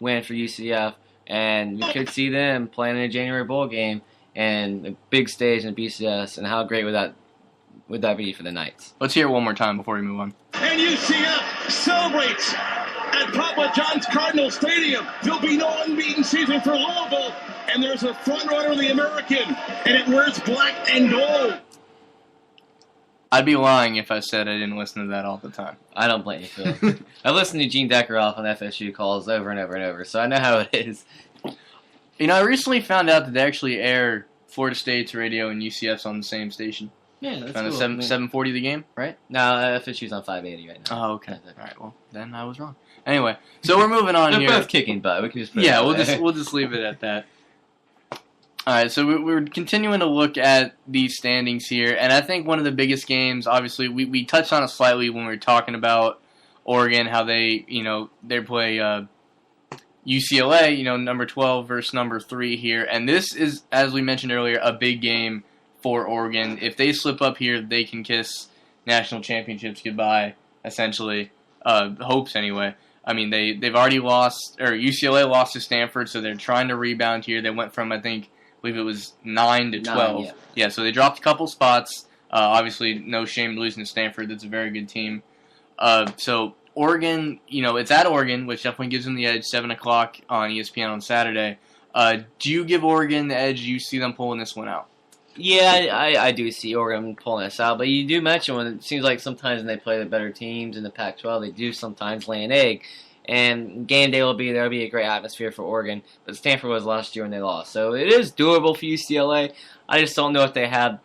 win for UCF. And we could see them playing in a January bowl game and a big stage in BCS. And how great would that be for the Knights? Let's hear it one more time before we move on. And UCF celebrates at Papa John's Cardinal Stadium. There'll be no unbeaten season for Louisville. And there's a front runner of the American. And it wears black and gold. I'd be lying if I said I didn't listen to that all the time. I don't blame you, Phil. I listened to Gene Deckeroff on FSU calls over and over and over, so I know how it is. I recently found out that they actually air Florida State's radio and UCF's on the same station. Yeah, that's on cool. 740 the game, right? No, FSU's on 580 right now. Oh, okay. All right, well, then I was wrong. Anyway, so we're moving on They're here. They're both kicking butt. We can just we'll just leave it at that. All right, so we're continuing to look at these standings here, and I think one of the biggest games, obviously, we touched on it slightly when we were talking about Oregon, how they play UCLA, number 12 versus number 3 here, and this is, as we mentioned earlier, a big game for Oregon. If they slip up here, they can kiss national championships goodbye, essentially, hopes anyway. I mean, they've already lost, or UCLA lost to Stanford, so they're trying to rebound here. They went from, I believe it was 9 to 12. Yeah, so they dropped a couple spots. Obviously, no shame losing to Stanford. That's a very good team. So Oregon, it's at Oregon, which definitely gives them the edge. 7 o'clock on ESPN on Saturday. Do you give Oregon the edge? Do you see them pulling this one out? Yeah, I do see Oregon pulling this out. But you do mention when it seems like sometimes when they play the better teams in the Pac-12, they do sometimes lay an egg. And game day will be there. Will be a great atmosphere for Oregon. But Stanford was last year when they lost. So it is doable for UCLA. I just don't know if they have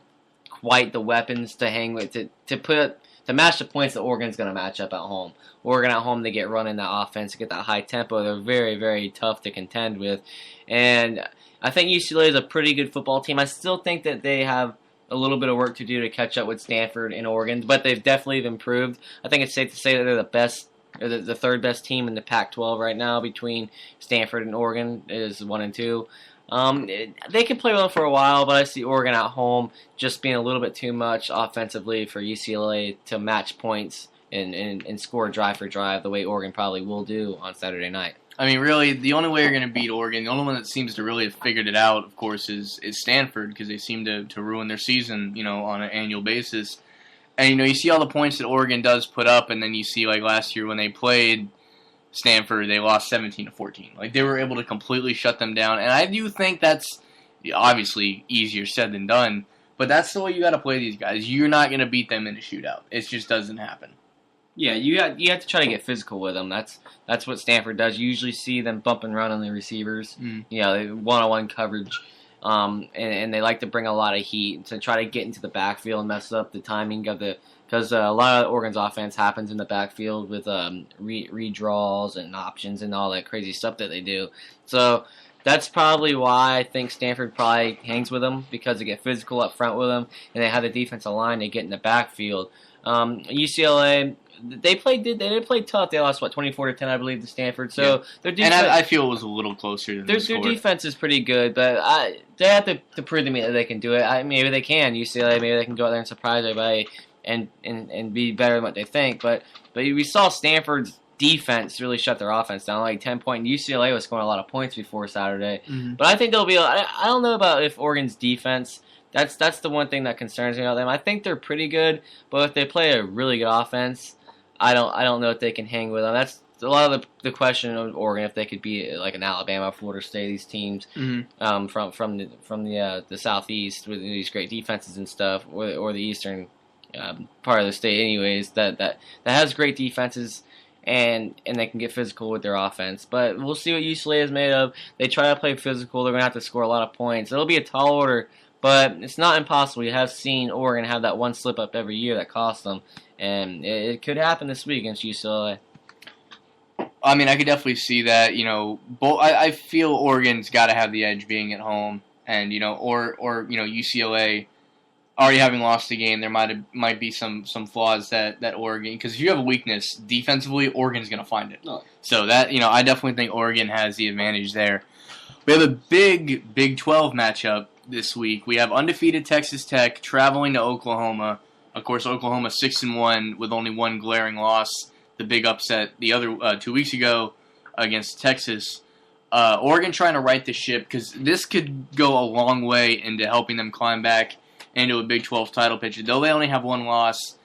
quite the weapons to hang with to match the points that Oregon's going to match up at home. Oregon at home, they get running that offense, get that high tempo. They're very, very tough to contend with. And I think UCLA is a pretty good football team. I still think that they have a little bit of work to do to catch up with Stanford and Oregon, but they've definitely improved. I think it's safe to say that they're the best, or the third best team in the Pac-12 right now between Stanford and Oregon is 1 and 2. They can play well for a while, but I see Oregon at home just being a little bit too much offensively for UCLA to match points and score drive for drive the way Oregon probably will do on Saturday night. I mean, really, the only way you're going to beat Oregon, the only one that seems to really have figured it out, of course, is Stanford, because they seem to ruin their season, on an annual basis. And, you see all the points that Oregon does put up, and then you see, like, last year when they played Stanford, they lost 17-14. Like, they were able to completely shut them down. And I do think that's obviously easier said than done, but that's the way you got to play these guys. You're not going to beat them in a shootout. It just doesn't happen. Yeah, you have to try to get physical with them. That's what Stanford does. You usually see them bump and run on the receivers. They one-on-one coverage, and they like to bring a lot of heat to try to get into the backfield and mess up the timing of because a lot of Oregon's offense happens in the backfield with redraws and options and all that crazy stuff that they do. So that's probably why I think Stanford probably hangs with them, because they get physical up front with them, and they have the defensive line. They get in the backfield. UCLA. They did play tough. They lost 24-10, I believe, to Stanford. So their defense, and I feel it was a little closer than their defense is pretty good, but they have to prove to me that they can do it. Maybe they can. UCLA, maybe they can go out there and surprise everybody and be better than what they think. But we saw Stanford's defense really shut their offense down. Like 10-point. UCLA was scoring a lot of points before Saturday. But I think they'll be. I don't know about if Oregon's defense. That's the one thing that concerns me about them. I think they're pretty good, but if they play a really good offense, I don't know if they can hang with them. That's a lot of the question of Oregon, if they could be like an Alabama, Florida State, these teams from the Southeast with these great defenses and stuff, or the Eastern part of the state, anyways. That has great defenses and they can get physical with their offense. But we'll see what UCLA is made of. They try to play physical. They're gonna have to score a lot of points. It'll be a tall order, but it's not impossible. You have seen Oregon have that one slip up every year that cost them. And it could happen this week against UCLA. I mean, I could definitely see that. I feel Oregon's got to have the edge being at home, and or UCLA already having lost the game. There might be some flaws that Oregon, because if you have a weakness defensively, Oregon's going to find it. Oh. So that I definitely think Oregon has the advantage there. We have a big Big 12 matchup this week. We have undefeated Texas Tech traveling to Oklahoma. Of course, Oklahoma 6-1 with only one glaring loss. The big upset the other 2 weeks ago against Texas. Oregon trying to right the ship, because this could go a long way into helping them climb back into a Big 12 title picture. Though they only have one loss,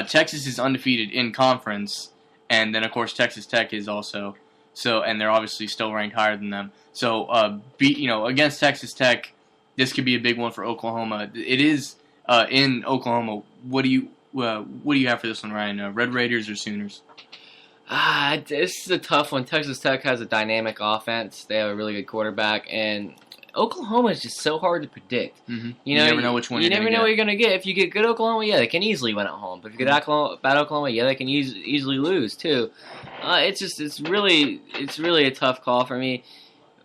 Texas is undefeated in conference, and then of course Texas Tech is also. So, and they're obviously still ranked higher than them. So, against Texas Tech, this could be a big one for Oklahoma. It is. In Oklahoma, what do you have for this one, Ryan? Red Raiders or Sooners? This is a tough one. Texas Tech has a dynamic offense. They have a really good quarterback, and Oklahoma is just so hard to predict. You never know which one. You never know what you're gonna get. If you get good Oklahoma, they can easily win at home. But if you get bad Oklahoma, they can easily lose too. It's really a tough call for me.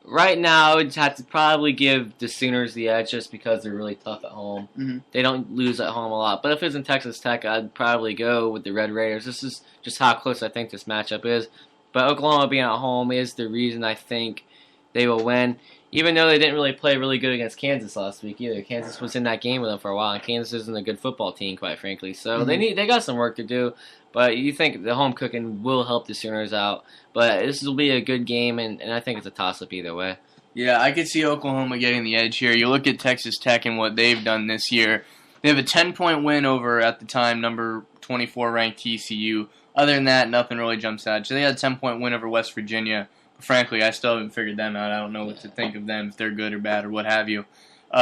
Right now, I would have to probably give the Sooners the edge just because they're really tough at home. They don't lose at home a lot. But if it's in Texas Tech, I'd probably go with the Red Raiders. This is just how close I think this matchup is. But Oklahoma being at home is the reason I think they will win. Even though they didn't really play really good against Kansas last week either. Kansas was in that game with them for a while, and Kansas isn't a good football team, quite frankly. So they got some work to do. But you think the home cooking will help the Sooners out. But this will be a good game, and I think it's a toss-up either way. Yeah, I could see Oklahoma getting the edge here. You look at Texas Tech and what they've done this year. They have a 10-point win over, at the time, number 24 ranked TCU. Other than that, nothing really jumps out. So they had a 10-point win over West Virginia. But frankly, I still haven't figured them out. I don't know what to think of them, if they're good or bad or what have you.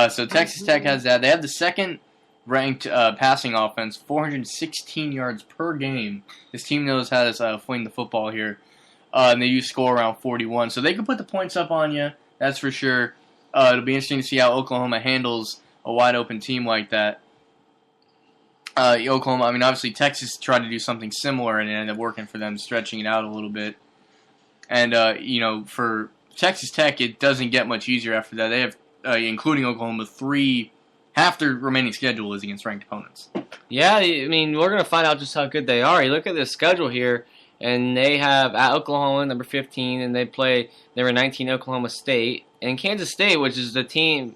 So Texas Tech has that. They have the second ranked passing offense, 416 yards per game. This team knows how to fling the football here. And they use score around 41. So they can put the points up on you, that's for sure. It'll be interesting to see how Oklahoma handles a wide-open team like that. Oklahoma, obviously Texas tried to do something similar and it ended up working for them, stretching it out a little bit. And, for Texas Tech, it doesn't get much easier after that. They have, including Oklahoma, half their remaining schedule is against ranked opponents. Yeah, we're going to find out just how good they are. You look at the schedule here, and they have at Oklahoma, number 15, and they play number 19 Oklahoma State, and Kansas State, which is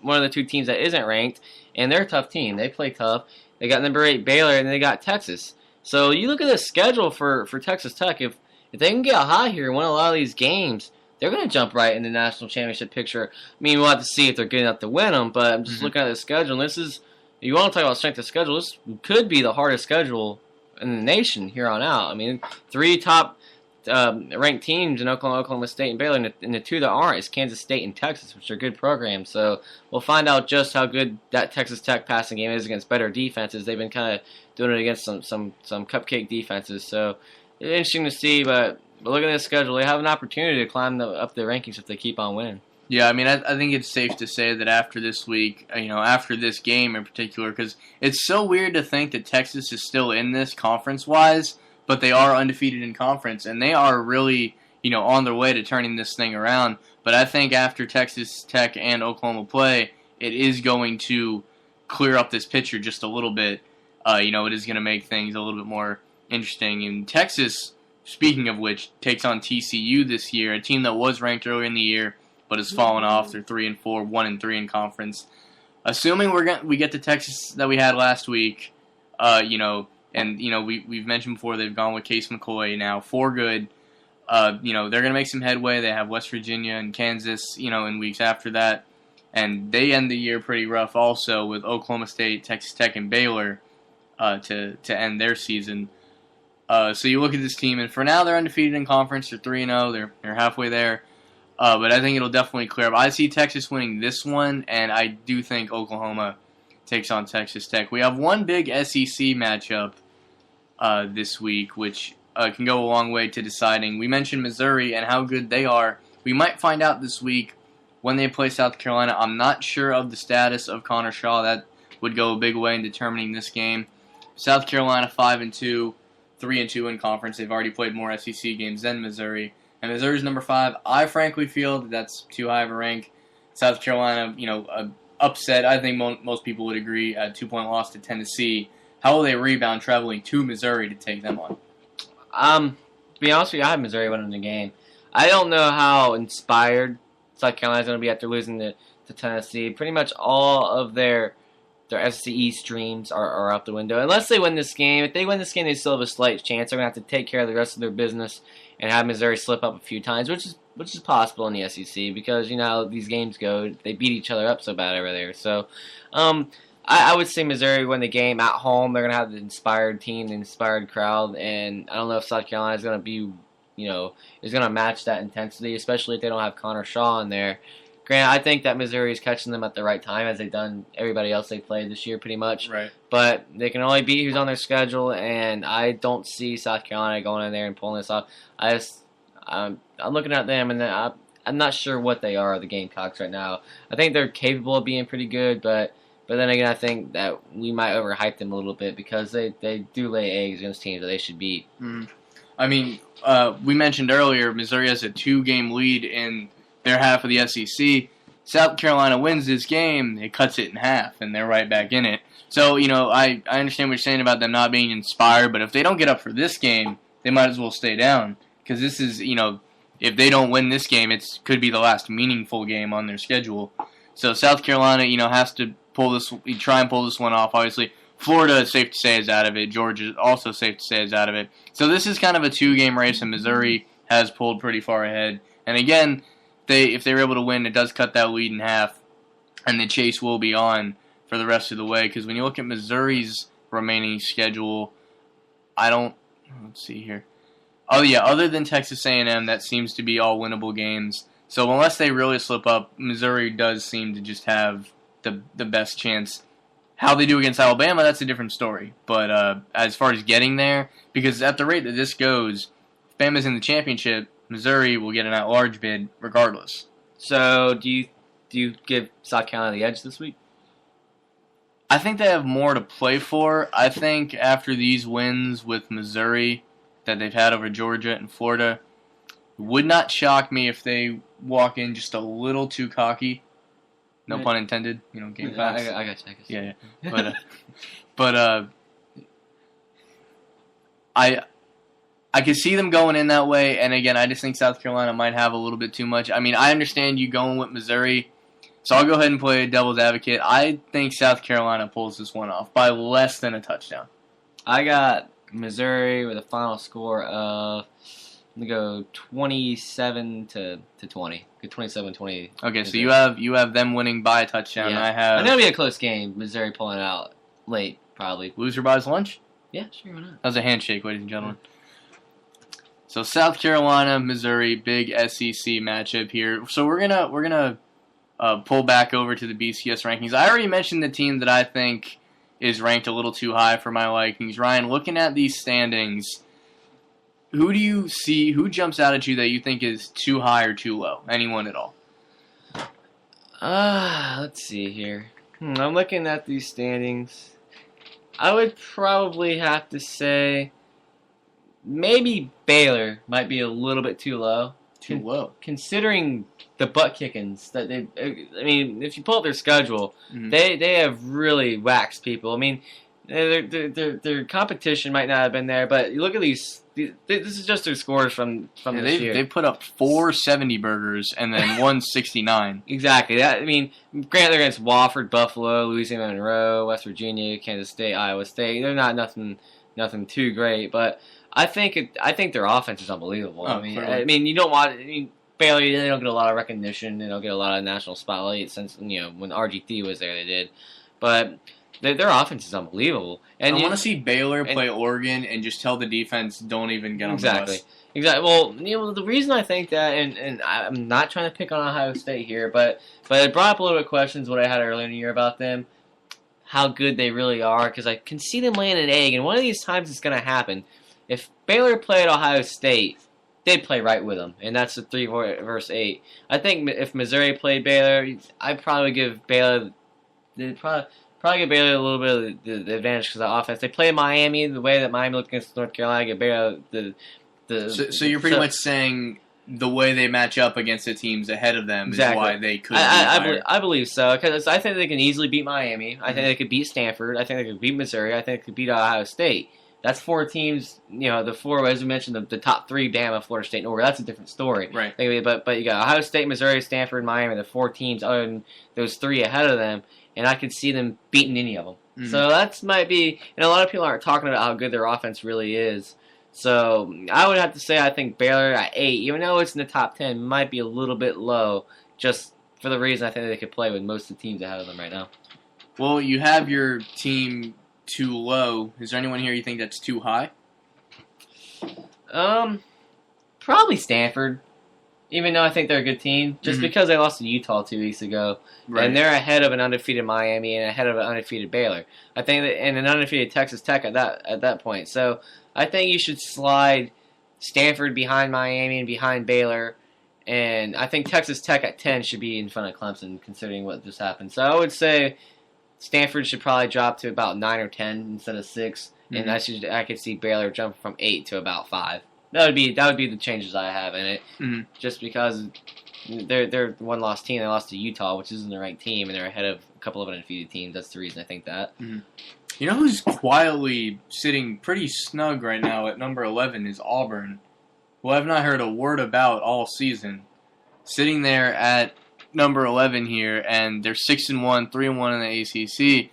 one of the two teams that isn't ranked, and they're a tough team. They play tough. They got number 8 Baylor, and they got Texas. So you look at the schedule for Texas Tech. If they can get high here and win a lot of these games, they're going to jump right in the national championship picture. I mean, we'll have to see if they're good enough to win them, but I'm just looking at the schedule, and this is, if you want to talk about strength of schedule, this could be the hardest schedule in the nation here on out. I mean, 3 top ranked teams in Oklahoma State and Baylor, and the 2 that aren't is Kansas State and Texas, which are good programs. So we'll find out just how good that Texas Tech passing game is against better defenses. They've been kind of doing it against some cupcake defenses. So it's interesting to see, but look at this schedule. They have an opportunity to climb up the rankings if they keep on winning. Yeah, I mean, I think it's safe to say that after this week, after this game in particular, because it's so weird to think that Texas is still in this conference-wise, but they are undefeated in conference, and they are really, on their way to turning this thing around. But I think after Texas Tech and Oklahoma play, it is going to clear up this picture just a little bit. It is going to make things a little bit more interesting. And Texas, speaking of which, takes on TCU this year, a team that was ranked earlier in the year, but has fallen off. They're 3-4, 1-3 in conference. Assuming we get the Texas that we had last week, and, we've mentioned before they've gone with Case McCoy now for good. They're going to make some headway. They have West Virginia and Kansas, in weeks after that. And they end the year pretty rough also with Oklahoma State, Texas Tech, and Baylor to end their season. So you look at this team, and for now they're undefeated in conference. They're 3-0. They're halfway there. But I think it'll definitely clear up. I see Texas winning this one, and I do think Oklahoma takes on Texas Tech. We have one big SEC matchup this week, which can go a long way to deciding. We mentioned Missouri and how good they are. We might find out this week when they play South Carolina. I'm not sure of the status of Connor Shaw. That would go a big way in determining this game. South Carolina 5-2, 3-2 in conference. They've already played more SEC games than Missouri. And Missouri's number 5. I frankly feel that that's too high of a rank. South Carolina, upset. I think most people would agree. A 2-point loss to Tennessee. How will they rebound traveling to Missouri to take them on? To be honest with you, I have Missouri winning the game. I don't know how inspired South Carolina's going to be after losing to Tennessee. Pretty much all of their SEC East dreams are out the window. Unless they win this game. If they win this game, they still have a slight chance. They're going to have to take care of the rest of their business and have Missouri slip up a few times, which is possible in the SEC because, how these games go. They beat each other up so bad over there. So I would say Missouri win the game at home. They're going to have the inspired team, the inspired crowd, and I don't know if South Carolina is going to be, is going to match that intensity, especially if they don't have Connor Shaw in there. Granted, I think that Missouri is catching them at the right time, as they've done everybody else they played this year pretty much. Right. But they can only beat who's on their schedule, and I don't see South Carolina going in there and pulling this off. I'm looking at them, and I'm not sure what they are, the Gamecocks, right now. I think they're capable of being pretty good, but then again, I think that we might overhype them a little bit because they do lay eggs against teams that they should beat. Mm. I mean, we mentioned earlier, Missouri has a 2-game lead in their half of the SEC. South Carolina wins this game, it cuts it in half, and they're right back in it. So, I understand what you're saying about them not being inspired, but if they don't get up for this game, they might as well stay down. Because this is, if they don't win this game, it could be the last meaningful game on their schedule. So South Carolina, has to try and pull this one off. Obviously, Florida, is safe to say, is out of it. Georgia, also safe to say, is out of it. So this is kind of a 2-game race, and Missouri has pulled pretty far ahead. And again, if they're able to win, it does cut that lead in half, and the chase will be on for the rest of the way. Because when you look at Missouri's remaining schedule, let's see here. Oh yeah, other than Texas A&M, that seems to be all winnable games. So unless they really slip up, Missouri does seem to just have the best chance. How they do against Alabama, that's a different story. But as far as getting there, because at the rate that this goes, if Bama's in the championship, Missouri will get an at-large bid regardless. So do you give South Carolina the edge this week? I think they have more to play for. I think after these wins with Missouri that they've had over Georgia and Florida, it would not shock me if they walk in just a little too cocky. No pun intended. Gamecocks. I got you. Yeah. But I can see them going in that way, and again, I just think South Carolina might have a little bit too much. I mean, I understand you going with Missouri, so I'll go ahead and play devil's advocate. I think South Carolina pulls this one off by less than a touchdown. I got Missouri with a final score of I'm gonna go 27 to 20. Go 27-20. Okay, so you have them winning by a touchdown. Yeah. I have. I know it'll be a close game. Missouri pulling it out late, probably. Loser buys lunch. Yeah, sure, why not? That was a handshake, ladies and gentlemen. So South Carolina, Missouri, big SEC matchup here. So we're gonna pull back over to the BCS rankings. I already mentioned the team that I think is ranked a little too high for my likings. Ryan, looking at these standings, who do you see? Who jumps out at you that you think is too high or too low? Anyone at all? Let's see here. I'm looking at these standings. I would probably have to say maybe Baylor might be a little bit too low. Too low. Considering the butt kickings that they, I mean, if you pull up their schedule, they have really waxed people. I mean, their competition might not have been there, but you look at these. This is just their scores from this year. They put up 470 burgers and then 169. Exactly. I mean, granted, they're against Wofford, Buffalo, Louisiana Monroe, West Virginia, Kansas State, Iowa State. They're not nothing too great, but I think their offense is unbelievable. Oh, I mean, you don't want. I mean, Baylor, they don't get a lot of recognition. They don't get a lot of national spotlight since when RGT was there. They did, but their offense is unbelievable. And I want to see Baylor play Oregon and just tell the defense, don't even get on the bus. Exactly. Well, the reason I think that, and I'm not trying to pick on Ohio State here, but it brought up a little bit of questions what I had earlier in the year about them, how good they really are, because I can see them laying an egg, and one of these times it's going to happen. If Baylor played Ohio State, they'd play right with them, and that's the 3 versus 8. I think if Missouri played Baylor, I'd probably give Baylor probably give Baylor a little bit of the advantage because of the offense. They play Miami the way that Miami looked against North Carolina. Give Baylor So you're pretty much saying the way they match up against the teams ahead of them is why they could. I believe so because I think they can easily beat Miami. I think they could beat Stanford. I think they could beat Missouri. I think they could beat Ohio State. That's 4 teams. The 4, as we mentioned, the top 3: Bama, Florida State, and Oregon. That's a different story. Right. But you got Ohio State, Missouri, Stanford, Miami. The 4 teams other than those 3 ahead of them. And I could see them beating any of them. Mm-hmm. So that might be, and a lot of people aren't talking about how good their offense really is. So I would have to say I think Baylor at 8, even though it's in the top 10, might be a little bit low, just for the reason I think they could play with most of the teams ahead of them right now. Well, you have your team too low. Is there anyone here you think that's too high? Probably Stanford. Even though I think they're a good team, just because they lost to Utah 2 weeks ago, and they're ahead of an undefeated Miami and ahead of an undefeated Baylor. I think that, and an undefeated Texas Tech at that point. So I think you should slide Stanford behind Miami and behind Baylor, and I think Texas Tech at 10 should be in front of Clemson, considering what just happened. So I would say Stanford should probably drop to about 9 or 10 instead of 6, and I could see Baylor jump from 8 to about 5. That would be the changes I have in it, just because they're one lost team. They lost to Utah, which isn't the right team, and they're ahead of a couple of undefeated teams. That's the reason I think that. You know who's quietly sitting pretty snug right now at number 11 is Auburn, who I've not heard a word about all season. Sitting there at number 11 here, and they're 6-1, 3-1 in the ACC.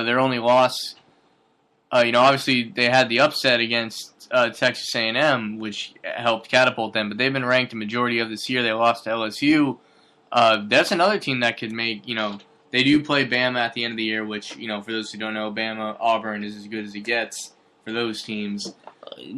Their only loss, obviously they had the upset against Texas A&M, which helped catapult them, but they've been ranked a majority of this year. They lost to LSU. That's another team that could make, they do play Bama at the end of the year, which, for those who don't know, Bama, Auburn is as good as it gets for those teams.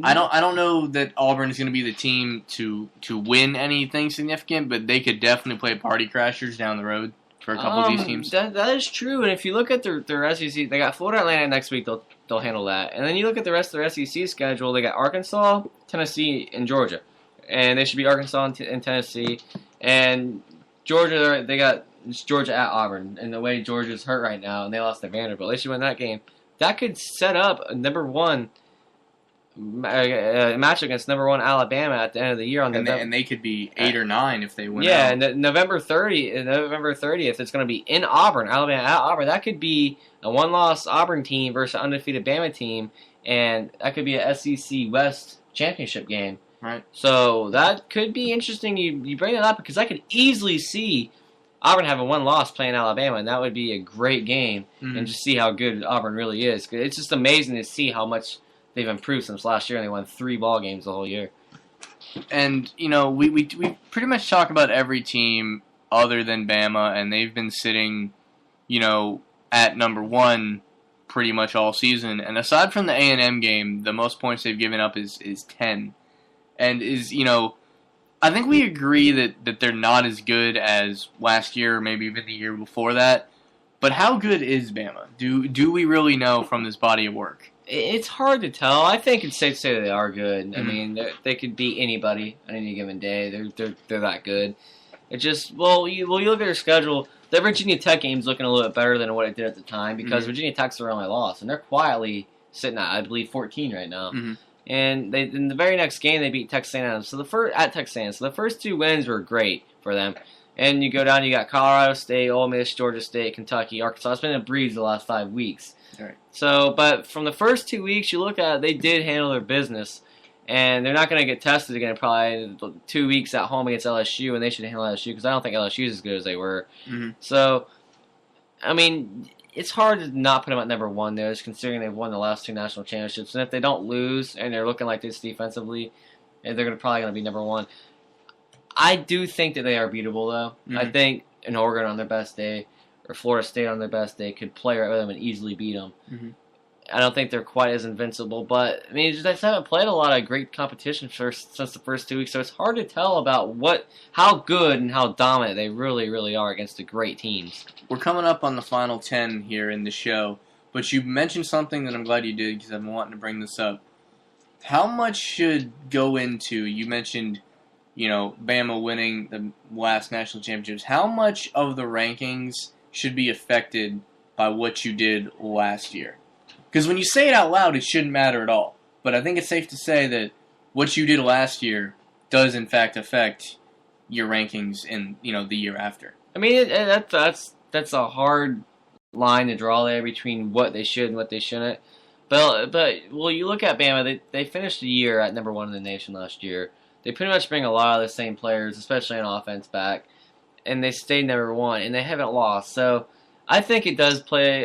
I don't know that Auburn is going to be the team to win anything significant, but they could definitely play party crashers down the road for a couple of these teams. That is true, and if you look at their SEC, they got Florida Atlanta next week. They'll handle that, and then you look at the rest of their SEC schedule. They got Arkansas, Tennessee, and Georgia, and they should be Arkansas and Tennessee, and Georgia. They got Georgia at Auburn, and the way Georgia's hurt right now, and they lost to Vanderbilt. They should win that game. That could set up a number 1 match against number 1 Alabama at the end of the year and they could be 8 or 9 if they win. Yeah, and November 30th, it's going to be in Auburn, Alabama at Auburn. That could be a 1-loss Auburn team versus an undefeated Bama team, and that could be a SEC West championship game. Right. So that could be interesting. You bring that up because I could easily see Auburn having 1 loss playing Alabama, and that would be a great game, and just see how good Auburn really is. It's just amazing to see how much they've improved since last year, and they won 3 ball games the whole year. And, we pretty much talk about every team other than Bama, and they've been sitting, at number 1 pretty much all season. And aside from the A&M game, the most points they've given up is 10. And I think we agree that they're not as good as last year or maybe even the year before that. But how good is Bama? Do we really know from this body of work? It's hard to tell. I think it's safe to say that they are good. Mm-hmm. I mean, they could beat anybody on any given day. They're that good. It's just, you look at their schedule. The Virginia Tech game's looking a little bit better than what it did at the time because Virginia Tech's their only loss, and they're quietly sitting at, I believe, 14 right now. Mm-hmm. And in the very next game, they beat Texas A&M. At Texas A&M. So the first 2 wins were great for them. And you go down, you got Colorado State, Ole Miss, Georgia State, Kentucky, Arkansas. It's been a breeze the last 5 weeks. Right. So, but from the first 2 weeks, you look at it, they did handle their business. And they're not going to get tested again probably 2 weeks at home against LSU, and they should handle LSU because I don't think LSU is as good as they were. Mm-hmm. So, I mean, it's hard to not put them at number 1 there, just considering they've won the last 2 national championships. And if they don't lose and they're looking like this defensively, and they're probably going to be number 1. I do think that they are beatable, though. Mm-hmm. I think an Oregon on their best day or Florida State on their best day could play right with them and easily beat them. Mm-hmm. I don't think they're quite as invincible, but I mean, they just haven't played a lot of great competition since the first 2 weeks, so it's hard to tell about how good and how dominant they really, really are against the great teams. We're coming up on the final 10 here in the show, but you mentioned something that I'm glad you did because I've been wanting to bring this up. How much should go into, you mentioned, Bama winning the last national championships. How much of the rankings should be affected by what you did last year? Because when you say it out loud, it shouldn't matter at all. But I think it's safe to say that what you did last year does, in fact, affect your rankings in the year after. I mean, that's a hard line to draw there between what they should and what they shouldn't. But you look at Bama. They finished the year at number 1 in the nation last year. They pretty much bring a lot of the same players, especially on offense, back, and they stayed number 1, and they haven't lost. So I think it does play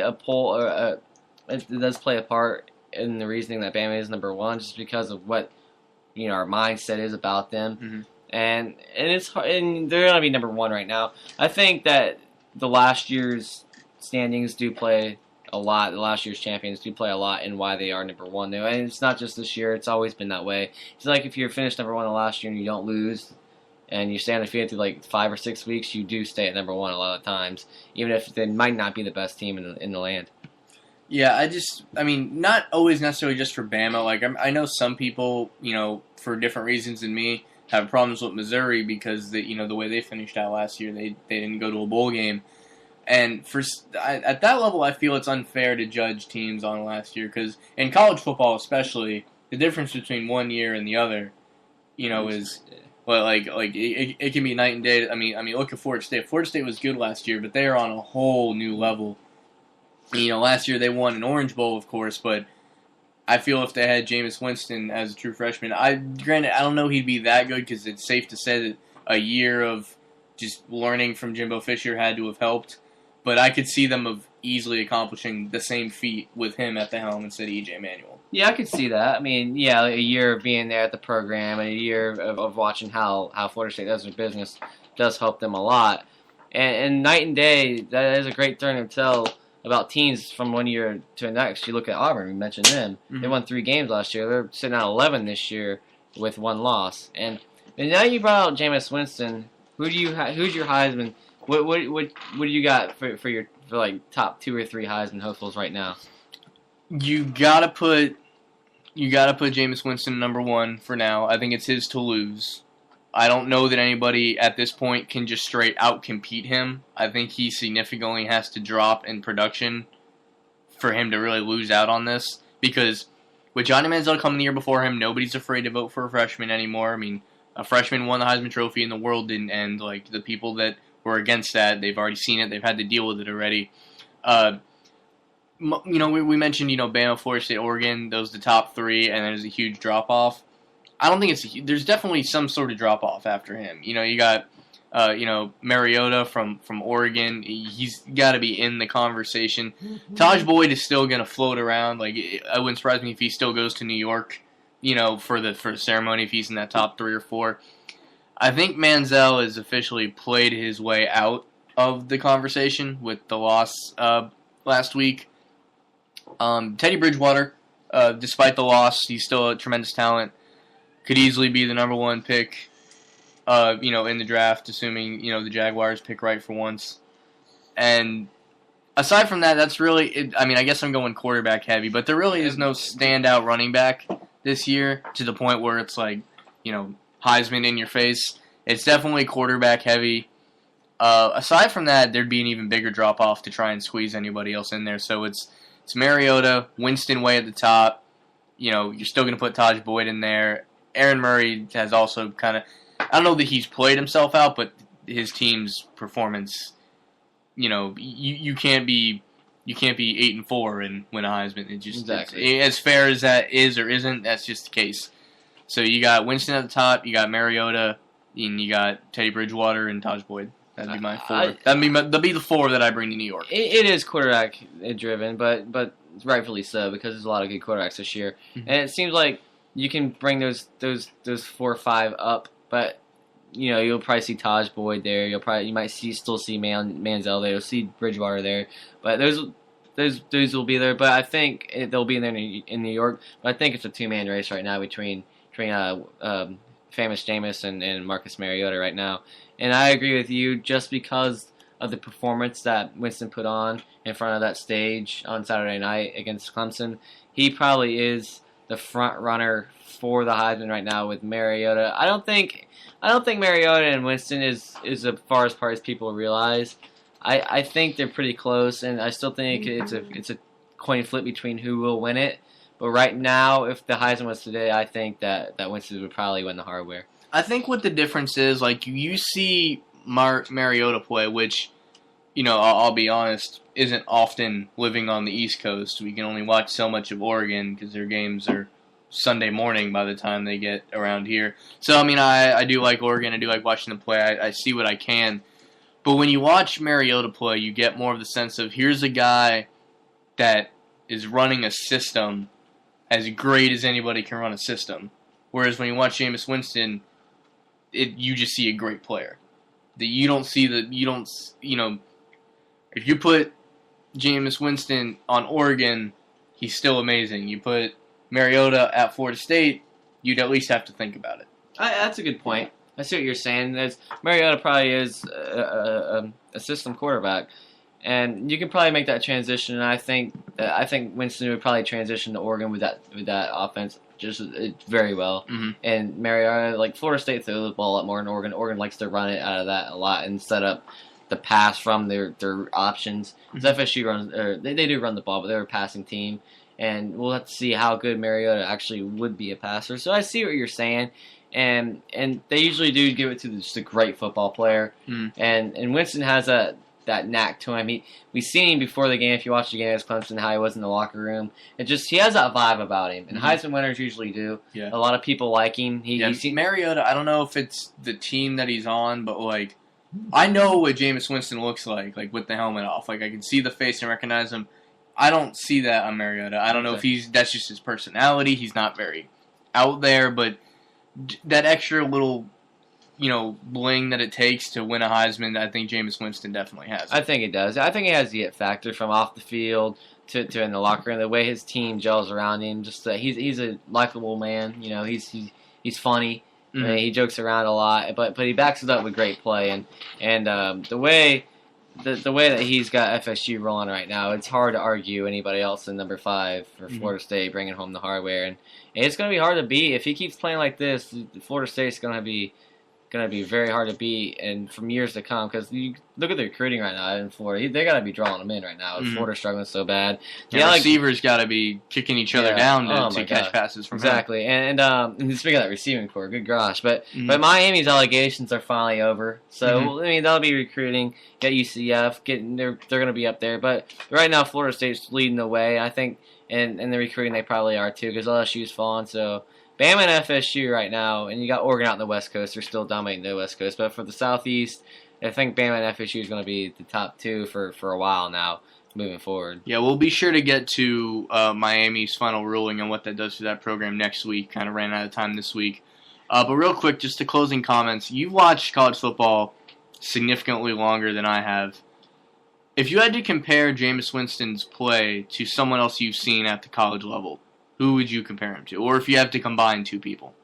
it does play a part in the reasoning that Bama is number 1, just because of what our mindset is about them, Mm-hmm. and they're gonna be number 1 right now. I think that the last year's standings do play a lot. The last year's champions do play a lot in why they are number 1, though, and it's not just this year. It's always been that way. It's like if you're finished number 1 the last year and you don't lose, and you stay undefeated through like 5 or 6 weeks, you do stay at number 1 a lot of times, even if they might not be the best team in the land. Yeah, not always necessarily just for Bama. Like, I know some people, for different reasons than me, have problems with Missouri because the way they finished out last year, they didn't go to a bowl game. And at that level, I feel it's unfair to judge teams on last year because in college football, especially, the difference between 1 year and the other, is it can be night and day. I mean, look at Florida State. Florida State was good last year, but they are on a whole new level. Last year they won an Orange Bowl, of course, but I feel if they had Jameis Winston as a true freshman, granted, I don't know he'd be that good because it's safe to say that a year of just learning from Jimbo Fisher had to have helped. But I could see them of easily accomplishing the same feat with him at the helm instead of E.J. Manuel. Yeah, I could see that. I mean, yeah, a year of being there at the program and a year of watching how Florida State does their business does help them a lot. And night and day, that is a great thing to tell about teams from 1 year to the next. You look at Auburn, we mentioned them. Mm-hmm. They won 3 games last year. They're sitting at 11 this year with 1 loss. And now you brought out Jameis Winston. Who's your Heisman? What do you got for like top 2 or 3 Heisman hopefuls right now? You gotta put Jameis Winston number 1 for now. I think it's his to lose. I don't know that anybody at this point can just straight out compete him. I think he significantly has to drop in production for him to really lose out on this. Because with Johnny Manziel coming the year before him, nobody's afraid to vote for a freshman anymore. I mean, a freshman won the Heisman Trophy and the world didn't end. Like, the people that were against that, they've already seen it. They've had to deal with it already. We mentioned, Bama, Florida State, Oregon. Those are the top 3, and there's a huge drop-off. I don't think there's definitely some sort of drop-off after him. You got, Mariota from Oregon. He's got to be in the conversation. Taj Boyd is still going to float around. Like, it wouldn't surprise me if he still goes to New York for the ceremony if he's in that top 3 or 4. I think Manziel has officially played his way out of the conversation with the loss last week. Teddy Bridgewater, despite the loss, he's still a tremendous talent. Could easily be the number 1 pick, in the draft, assuming, the Jaguars pick right for once. And aside from that, that's really it. I mean, I guess I'm going quarterback heavy, but there really is no standout running back this year to the point where it's like, Heisman in your face. It's definitely quarterback heavy. Aside from that, there'd be an even bigger drop off to try and squeeze anybody else in there. So it's Mariota, Winston way at the top. You're still going to put Taj Boyd in there. Aaron Murray has also kind of, I don't know that he's played himself out, but his team's performance, you can't be 8-4 and win a Heisman. It just exactly. As fair as that is or isn't, that's just the case. So you got Winston at the top, you got Mariota, and you got Teddy Bridgewater and Taj Boyd. That'd be my 4. That'd be the 4 that I bring to New York. It is quarterback driven, but rightfully so because there's a lot of good quarterbacks this year, and it seems like you can bring those 4 or 5 up, but you'll probably see Taj Boyd there. You might still see Manziel there. You'll see Bridgewater there, but those dudes will be there. But I think they'll be in there in New York. But I think it's a 2-man race right now between Famous Jameis and Marcus Mariota right now. And I agree with you just because of the performance that Winston put on in front of that stage on Saturday night against Clemson. He probably is the front runner for the Heisman right now with Mariota. I don't think Mariota and Winston is as far apart as people realize. I think they're pretty close, and I still think it's a coin flip between who will win it. But right now, if the Heisman was today, I think that Winston would probably win the hardware. I think what the difference is, like, you see Mariota play, which, I'll be honest, isn't often living on the East Coast. We can only watch so much of Oregon because their games are Sunday morning by the time they get around here. So, I mean, I do like Oregon. I do like watching them play. I see what I can. But when you watch Mariota play, you get more of the sense of here's a guy that is running a system as great as anybody can run a system. Whereas when you watch Jameis Winston, you just see a great player. If you put Jameis Winston on Oregon, he's still amazing. You put Mariota at Florida State, you'd at least have to think about it. That's a good point. I see what you're saying. Mariota probably is a system quarterback, and you can probably make that transition. And I think Winston would probably transition to Oregon with that offense just very well. Mm-hmm. And Mariota, like Florida State, throws the ball a lot more than Oregon. Oregon likes to run it out of that a lot and set up the pass from their options. Because FSU runs, they do run the ball, but they're a passing team. And we'll have to see how good Mariota actually would be a passer. So I see what you're saying. And they usually do give it to just a great football player. Mm. And Winston has that knack to him. We've seen him before the game. If you watch the game against Clemson, how he was in the locker room. He has that vibe about him. And Heisman winners usually do. Yeah. A lot of people like him. Mariota, I don't know if it's the team that he's on, but like I know what Jameis Winston looks like with the helmet off. Like I can see the face and recognize him. I don't see that on Mariota. I don't know if that's just his personality. He's not very out there, but that extra little, bling that it takes to win a Heisman, I think Jameis Winston definitely has. I think it does. I think he has the it factor from off the field to in the locker room. The way his team gels around him, just he's a likable man. He's funny. Mm-hmm. He jokes around a lot, but he backs it up with great play and the way that he's got FSU rolling right now, it's hard to argue anybody else in number 5 for Florida State bringing home the hardware, and it's going to be hard to beat if he keeps playing like this. Florida State's going to be very hard to beat, and from years to come. Because you look at the recruiting right now in Florida, they got to be drawing them in right now. Florida's struggling so bad. The receivers got to be kicking each other down to catch passes from exactly. Him. And speaking of that receiving core, good gosh, but Miami's allegations are finally over. So I mean they'll be recruiting. Get UCF, they're going to be up there. But right now Florida State's leading the way, I think, and the recruiting they probably are too because LSU's fallen. So Bama and FSU right now, and you got Oregon out in the West Coast. They're still dominating the West Coast. But for the Southeast, I think Bama and FSU is going to be the top 2 for a while now. moving forward. Yeah, we'll be sure to get to Miami's final ruling and what that does to that program next week. Kind of ran out of time this week. But real quick, just the closing comments. You've watched college football significantly longer than I have. If you had to compare Jameis Winston's play to someone else you've seen at the college level, who would you compare him to? Or if you have to combine two people?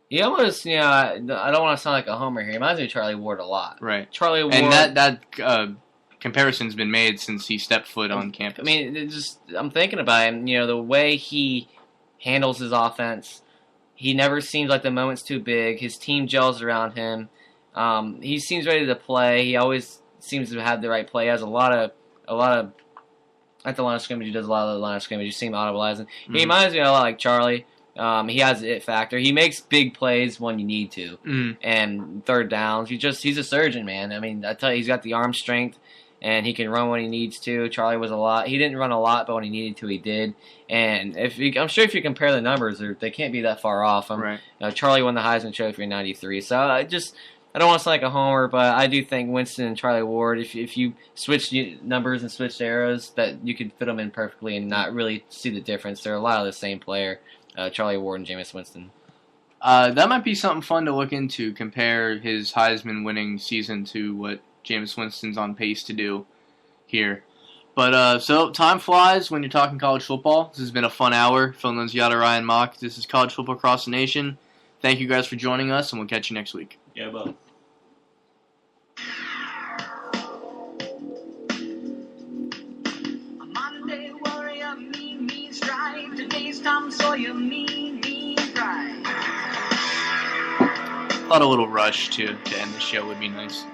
He almost, I don't want to sound like a homer here. He reminds me of Charlie Ward a lot. Right. Charlie Ward. And that comparison's been made since he stepped foot on campus. I mean, I'm thinking about him. The way he handles his offense, he never seems like the moment's too big. His team gels around him. He seems ready to play. He always seems to have the right play. He has a lot of at the line of scrimmage. He does a lot of the line of scrimmage. You see him audibilizing. Mm-hmm. He reminds me a lot like Charlie. He has the it factor. He makes big plays when you need to, and third downs. He's a surgeon, man. I mean, I tell you, he's got the arm strength, and he can run when he needs to. Charlie was he didn't run a lot, but when he needed to, he did. And I'm sure if you compare the numbers, they can't be that far off. Right. Charlie won the Heisman Trophy in '93, so I don't want to sound like a homer, but I do think Winston and Charlie Ward, if you switch numbers and switch arrows, that you could fit them in perfectly and not really see the difference. They're a lot of the same player. Charlie Ward and Jameis Winston. That might be something fun to look into, compare his Heisman winning season to what Jameis Winston's on pace to do here. But so time flies when you're talking college football. This has been a fun hour. Phil Nunziata, Ryan Mock. This is College Football Across the Nation. Thank you guys for joining us, and we'll catch you next week. Yeah, bud. Tom Sawyer, thought a little rush to end the show would be nice.